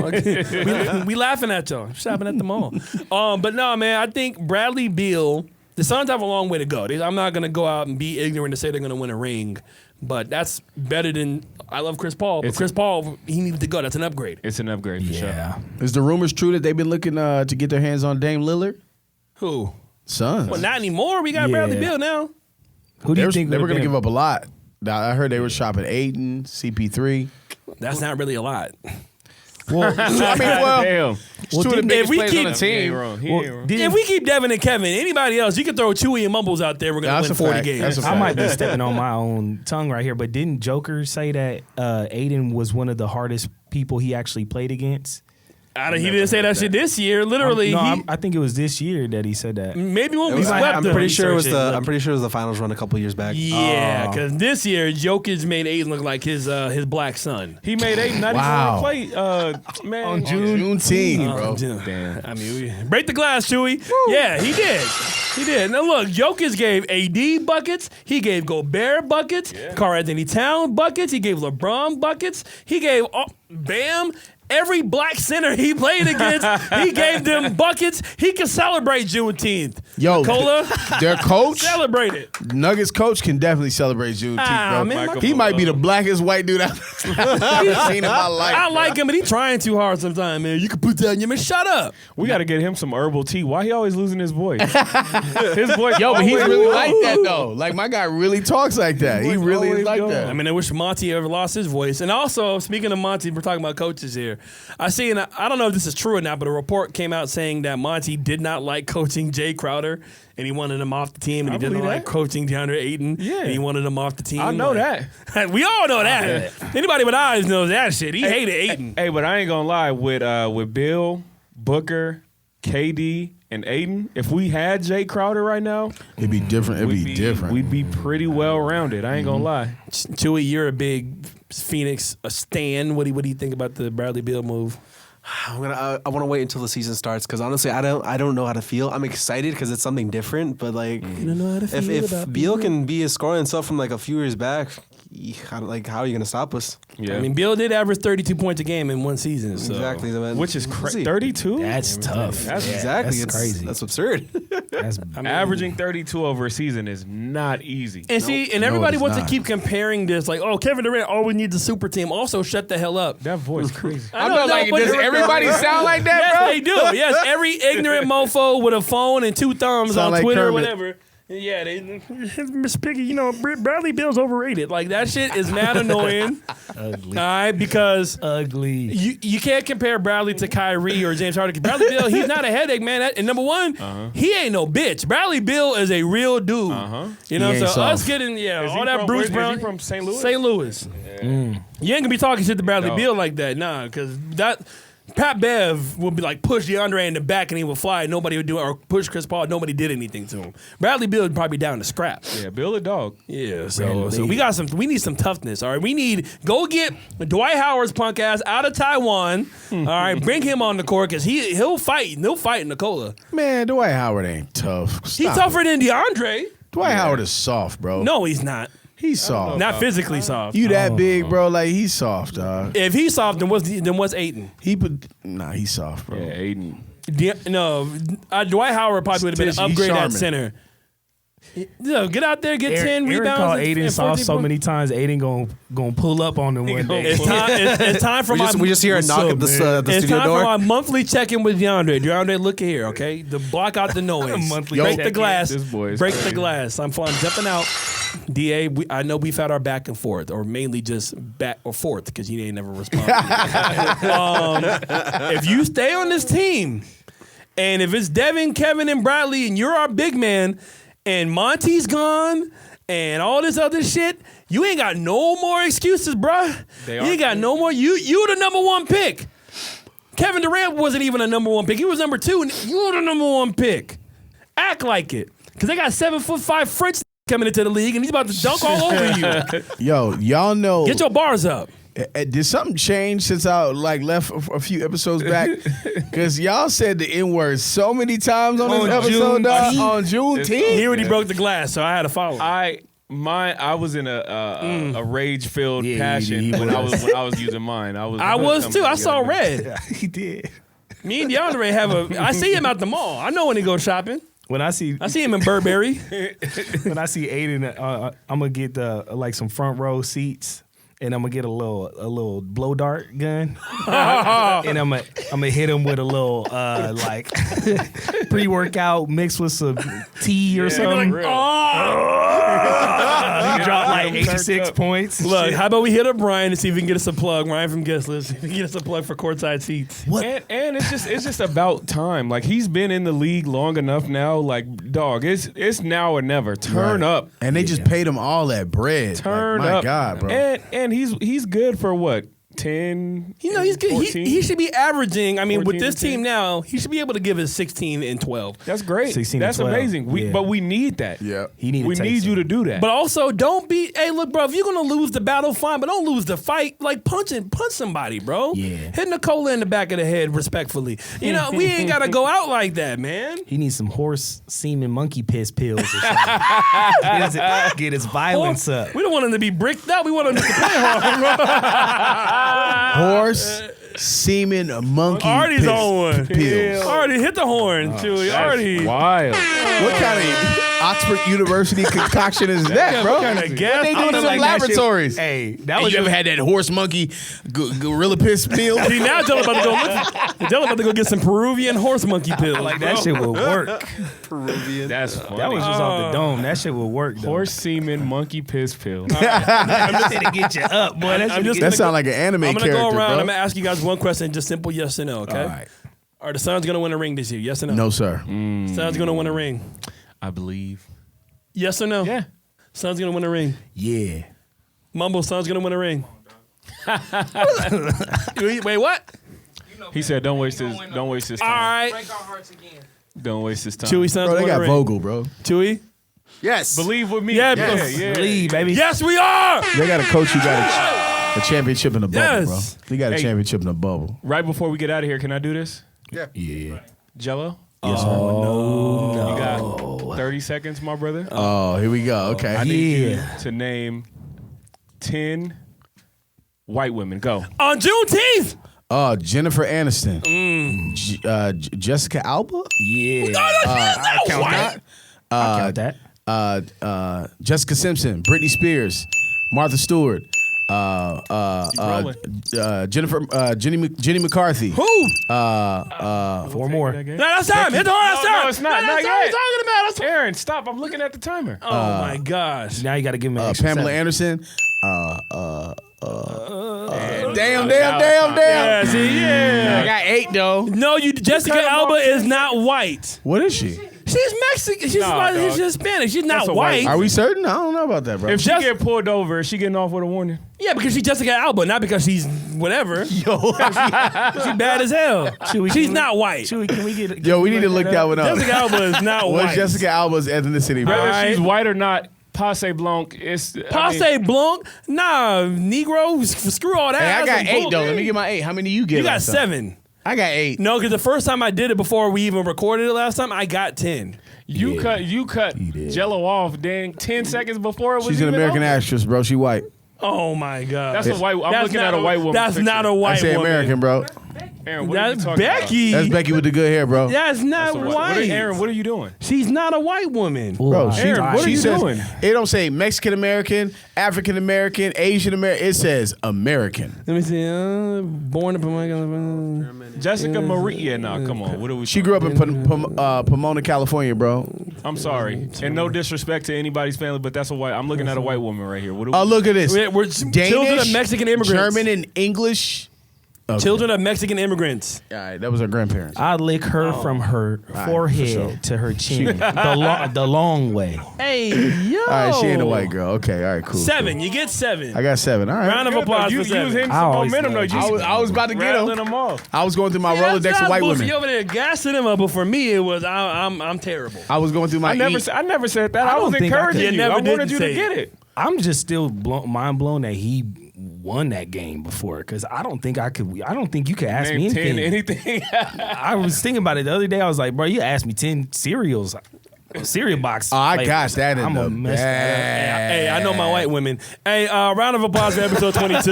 mall. we laughing at y'all. Shopping at the mall. But no, man. I think Bradley Beal. The Suns have a long way to go. I'm not gonna go out and be ignorant to say they're gonna win a ring, but that's better than. I love Chris Paul, but Chris Paul, he needed to go. That's an upgrade. It's an upgrade for Yeah. Is the rumors true that they've been looking to get their hands on Dame Lillard? Who? Suns. Well, not anymore. We got Yeah. Bradley Beal now. Who do you think they were would've going to been- give up a lot. I heard they were shopping Aiden, CP3. That's not really a lot. Well, I mean, well, Damn. it's two of the didn't- biggest if we players on the keep- He ain't team. wrong. He well, ain't wrong. didn't- If we keep Devin and Kevin, anybody else, you can throw Chewy and Mumbles out there. We're gonna That's win a 40 fact. games. That's a fact. I might be stepping on my own tongue right here, but didn't Joker say that Aiden was one of the hardest people he actually played against? He didn't say that shit this year. Literally, I think it was this year that he said that. maybe when we swept I'm them. pretty sure it was the finals run a couple years back. Yeah, because this year Jokic made Aiden look like his black son. He made Aiden not even play. Man, On Juneteenth, bro. Damn. I mean, break the glass, Chewy. Yeah, he did. He did. Now look, Jokic gave AD buckets. He gave Gobert buckets. Karl Anthony Towns buckets. He gave LeBron buckets. He gave Bam. Every black center he played against, he gave them buckets. He can celebrate Juneteenth. Yo, Cola, their coach, celebrate it. Nuggets coach can definitely celebrate Juneteenth, bro. Man, He might be the blackest white dude I've seen in my life. I like him, but he trying too hard sometimes, man. You can put that in your man. Shut up. we got to get him some herbal tea. Why he always losing his voice? His voice. Yo, but he's really like that though. Like my guy really talks like that. He really is like that. I mean, I wish Monty ever lost his voice. And also, speaking of Monty, we're talking about coaches here. I don't know if this is true or not, but a report came out saying that Monty did not like coaching Jay Crowder, and he wanted him off the team, and he didn't like coaching DeAndre Ayton, and he wanted him off the team. I know that. We all know that. Anybody with eyes knows that shit. He hated Ayton. Hey, but I ain't gonna lie, with Bill, Booker, KD, and Aiden, if we had Jay Crowder right now, It'd be different. It'd be different. We'd be pretty well rounded. I ain't gonna lie. Chewy, you're a big Phoenix stan. What do you think about the Bradley Beal move? I want to wait until the season starts because honestly, I don't know how to feel. I'm excited because it's something different, but like, You don't know how to feel if about Beal can be a scorer and stuff from like a few years back, how are you gonna stop us? Yeah. I mean, Beal did average 32 points a game in one season. So. Exactly, Which is crazy. 32? That's tough. That's Exactly, That's crazy. That's absurd. That's Averaging 32 over a season is not easy. And everybody it's wants not. to keep comparing this, like, oh, Kevin Durant always needs a super team. Also, shut the hell up. That voice crazy. I know, like, does everybody sound like that, Yes, bro? they do. Yes, every ignorant mofo with a phone and two thumbs Sound on like Twitter or Kermit. whatever. Yeah, Miss Piggy, Bradley Beal's overrated. Like, that shit is mad annoying. ugly. All right, because Ugly. you can't compare Bradley to Kyrie or James Harden. Bradley Beal, he's not a headache, man. And number one, he ain't no bitch. Bradley Beal is a real dude. You know, He so ain't us soft. getting Is all he that from- Bruce is he Brown from St. Louis? St. Louis. You ain't gonna be talking shit to Bradley No. Beal like that, nah, because that. Pat Bev would be like push DeAndre in the back and he would fly. Nobody would do it, or push Chris Paul. Nobody did anything to him. Bradley Beal would probably be down to scrap. Yeah, Bill a dog. Yeah, so we need some toughness. All right, go get Dwight Howard's punk ass out of Taiwan. All right, bring him on the court because he'll fight. He'll fight Nikola. Man, Dwight Howard ain't tough. He's Stop tougher it. than DeAndre. Dwight Howard is soft, bro. No, he's not. He's soft. Not physically soft. You that big, bro? Like he's soft, dog. If he's soft, then what's Ayton? He's soft, bro. Yeah, Aiden. Dwight Howard probably would have been He's an upgrade at charming. center. Get out there, get 10 Aaron rebounds. called and Aiden soft 14 so points. many times. Aiden gonna pull up on them one day. It's time for we just hear a What's knock up, at the It's studio time for door. my monthly check-in with DeAndre. DeAndre, look here, okay? To block out the noise. Monthly Break check-in. the glass. This boy is Break the crazy. glass. I'm jumping out. DA, I know we've had our back and forth, or mainly just back or forth, because you ain't never responded. If you stay on this team, and if it's Devin, Kevin, and Bradley, and you're our big man, and Monty's gone, and all this other shit, you ain't got no more excuses, bruh. You ain't got no more. You the number one pick. Kevin Durant wasn't even a number one pick. He was number 2, and you were the number one pick. Act like it. Because they got 7'5" French coming into the league, and he's about to dunk all over you. Yo, y'all know. Get your bars up. Did something change since I left a few episodes back? Because y'all said the N word so many times on this episode, dog. On Juneteenth. He already broke the glass, so I had to follow. I was in a rage filled Yeah, passion he when I was using mine. I was too. I saw red. He did. Me and DeAndre I see him at the mall. I know when he goes shopping. When I see him in Burberry. when I see Aiden, I'm gonna get some front row seats. And I'm gonna get a little blow dart gun, and I'm gonna hit him with a little pre-workout mixed with some tea or something. He dropped like 86 points. Look, how about we hit up Brian and see if we can get us a plug? Ryan from Guest List. If we can get us a plug for courtside seats. And it's just about time. Like he's been in the league long enough now. Like dog, it's now or never. Turn up. And they just paid him all that bread. Turn my up. God, bro. And he's good for what? 10. You know, he's good. 14. He should be averaging. I mean, with 14 this and 10. team now, he should be able to give us 16 and 12. That's great. 16 and That's 12. amazing. Yeah. But we need that. Yeah. He need to We take need some. you to do that. But also, don't be. Hey, look, bro. If you're gonna lose the battle, fine. But don't lose the fight. Like punch somebody, bro. Yeah. Hit Nicola in the back of the head, respectfully. You know, we ain't gotta go out like that, man. He needs some horse semen monkey piss pills or something. get his violence up. We don't want him to be bricked up. We want him to play hard, bro. Horse, semen, monkey. Artie's piss on one. pills. Already hit the horn, Chewy. Already. wild. What kind of Oxford University concoction is that, bro? What kind of gas? They do I in don't some like laboratories. Hey, that Hey, was you ever had that horse monkey gorilla piss pill? See, now Dylan about to go look. Dylan about to go get some Peruvian horse monkey pills. like that shit would work. Peruvian. That's funny. That was just off the dome. That shit would work though. Horse semen monkey piss pill. I'm just to get you up, boy. That shit That sounds like an anime I'm gonna character, go around. bro. I'm gonna ask you guys one question, just simple yes or no. Okay. All right. Are the Suns gonna win a ring this year? Yes or no? No, sir. Suns gonna win a ring. I believe. Yes or no? Yeah. Suns gonna win a ring. Yeah. Mumble, Suns gonna win a ring. Wait, what? He said, "Don't waste his. Don't waste his All time. right. Don't waste his time." Chewy, Suns Bro, they win a got ring. Vogel, bro. Chewy? Yes. Believe with me. Yeah, yeah, because- yeah. Lead, baby. Yes, we are. They got a coach who got a championship in the bubble, Yes. bro. He got a Hey. championship in the bubble. Right before we get out of here, can I do this? Yeah. Jello, Yes, sir. you got 30 seconds, my brother. Oh, here we go. Okay. I need Yeah. you to name 10 white women. Go. On Juneteenth. Jennifer Aniston. Jessica Alba. Yeah. I count count that. I count that. Jessica Simpson. Britney Spears. Martha Stewart. rolling. Jenny McCarthy. Who? Four more. No, that's time. Hit the horn. That's No, time. no, it's not. No, Not that's time. yet. We're talking about. That's Aaron, stop. I'm looking at the timer. oh my gosh. Now you got to give me an extra Pamela seven. Anderson. Damn. Yeah, see, yeah. I got 8 though. No, Jessica Alba is not white. What is she? She's Mexican. She's Nah, dog. she's Hispanic. She's not That's a white. white- Are we certain? I don't know about that, bro. If she Just- get pulled over, is she getting off with a warning? Yeah, because she's Jessica Alba, not because she's whatever. Yo, She bad as hell. She's not white. Chewy, can we get? we need to look that one up. Jessica Alba is not What's white. Jessica Alba's ethnicity, bro? Whether Alright. she's white or not, passe blanc. It's Passe Blanc? Nah, Negro. Screw all that. Hey, I That's got some 8 though. bull- Let me get my 8. How many you get? You got last time? 7. I got 8. No, because the first time I did it before we even recorded it last time, I got 10. You cut did. Jello off, dang, 10 seconds before it was She's an even American over. actress, bro. She white. Oh my God. That's a white. I'm That's looking not at a white woman. That's picture. not a I white say woman. American, bro. Aaron, what are you That's talking Becky. That's Becky with the good hair, bro. That's not about? white. What are, Aaron, what are you doing? She's not a white woman. Bro, Aaron, what are you says, doing? It don't say Mexican American, African American, Asian American. It says American. Let me see. Born in Jessica Marie. Yeah, nah, come on. What are we? She grew up in Pomona, California, bro. I'm sorry, and no disrespect to anybody's family, but that's a white. I'm looking at a white woman right here. What? Oh, look at this. We're Danish, children of Mexican immigrants. German and English. Okay. Children of Mexican immigrants. All right, that was her grandparents. I lick her from her forehead sure. to her chin, the long way. Hey, yo. All right, she ain't a white girl. Okay, all right, cool. 7. You get 7. I got 7. All right. Round of applause you for 7. was hitting I some always momentum though. know. You I was about to get rattling him. them off. I was going through my Rolodex of white women. You over there gassing them up, but for me, it was I'm terrible. I was going through my. I never said that. I don't was think I encouraging could. you. You never I wanted did you to say get it. it. I'm just still mind blown that he won that game before, because I don't think I could. I don't think you could ask me Name 10 anything. anything. I was thinking about it the other day. I was like, bro, you asked me 10 cereals, cereal box. Oh, I flavors. got that in I'm the gonna mess that Hey, I know my white women. Hey, round of applause for episode 22.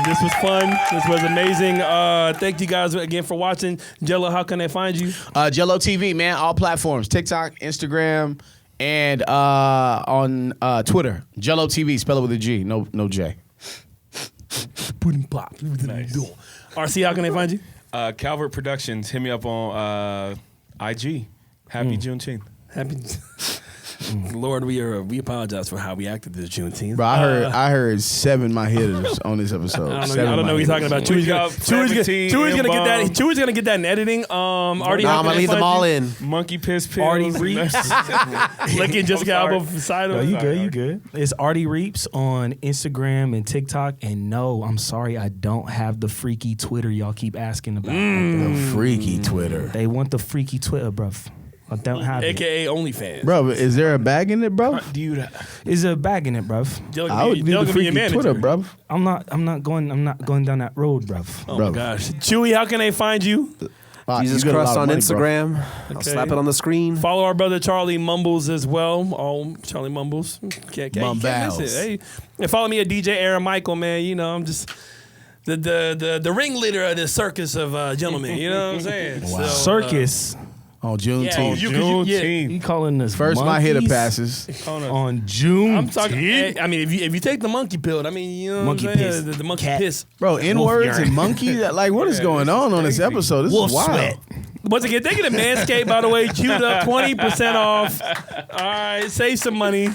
This was fun. This was amazing. Thank you guys again for watching. Jello, how can they find you? Jello TV, man. All platforms: TikTok, Instagram, and on Twitter. Jello TV. Spell it with a G. No J. Pudding pop. Nice. RC, how can they find you? Calvert Productions. Hit me up on IG. Happy Juneteenth. Happy. Lord, we apologize for how we acted this Juneteenth. Bro, I heard 7 my hitters on this episode. I don't know what you're talking about. Chewy's gonna get that in editing. Artie, I'm gonna leave them all in. Monkey piss pills. Artie Reeps. Licking Jessica Alba side of You good? You good? It's Artie Reeps on Instagram and TikTok. And no, I'm sorry, I don't have the freaky Twitter y'all keep asking about. The freaky Twitter. They want the freaky Twitter, bruv. I don't have it. AKA OnlyFans. Bro, is there a bag in it, bro? Is there a bag in it, bruv? I would do the freaky Twitter, bro. I'm not going down that road, bruv. Oh my gosh. Chewy, how can they find you? Jesus Crust on Instagram. I'll slap it on the screen. Follow our brother Charlie Mumbles as well. All Charlie Mumbles. Can't miss it. Hey. And follow me at DJ Aaron Michael, man. You know, I'm just the ringleader of this circus of gentlemen. You know what I'm saying? Wow. Circus. On Juneteenth. You calling this First my hitter passes. On June. I'm talking. I mean, if you take the monkey pill, I mean, you know Monkey what I'm piss. saying? The monkey Cat. piss. Bro, N-words and monkey? Like, what is going on this episode? This Wolf is wild. sweat. Once again, thank you to MANSCAPED, by the way. Queued up 20% off. All right, save some money.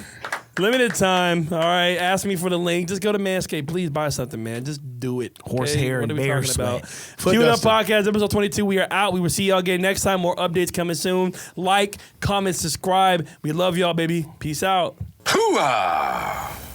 Limited time. All right, ask me for the link. Just go to MANSCAPED. Please buy something, man. Just do it. Horsehair and bear sweat. Queued Up Podcast, episode 22. We are out. We will see y'all again next time. More updates coming soon. Like, comment, subscribe. We love y'all, baby. Peace out. Hooah!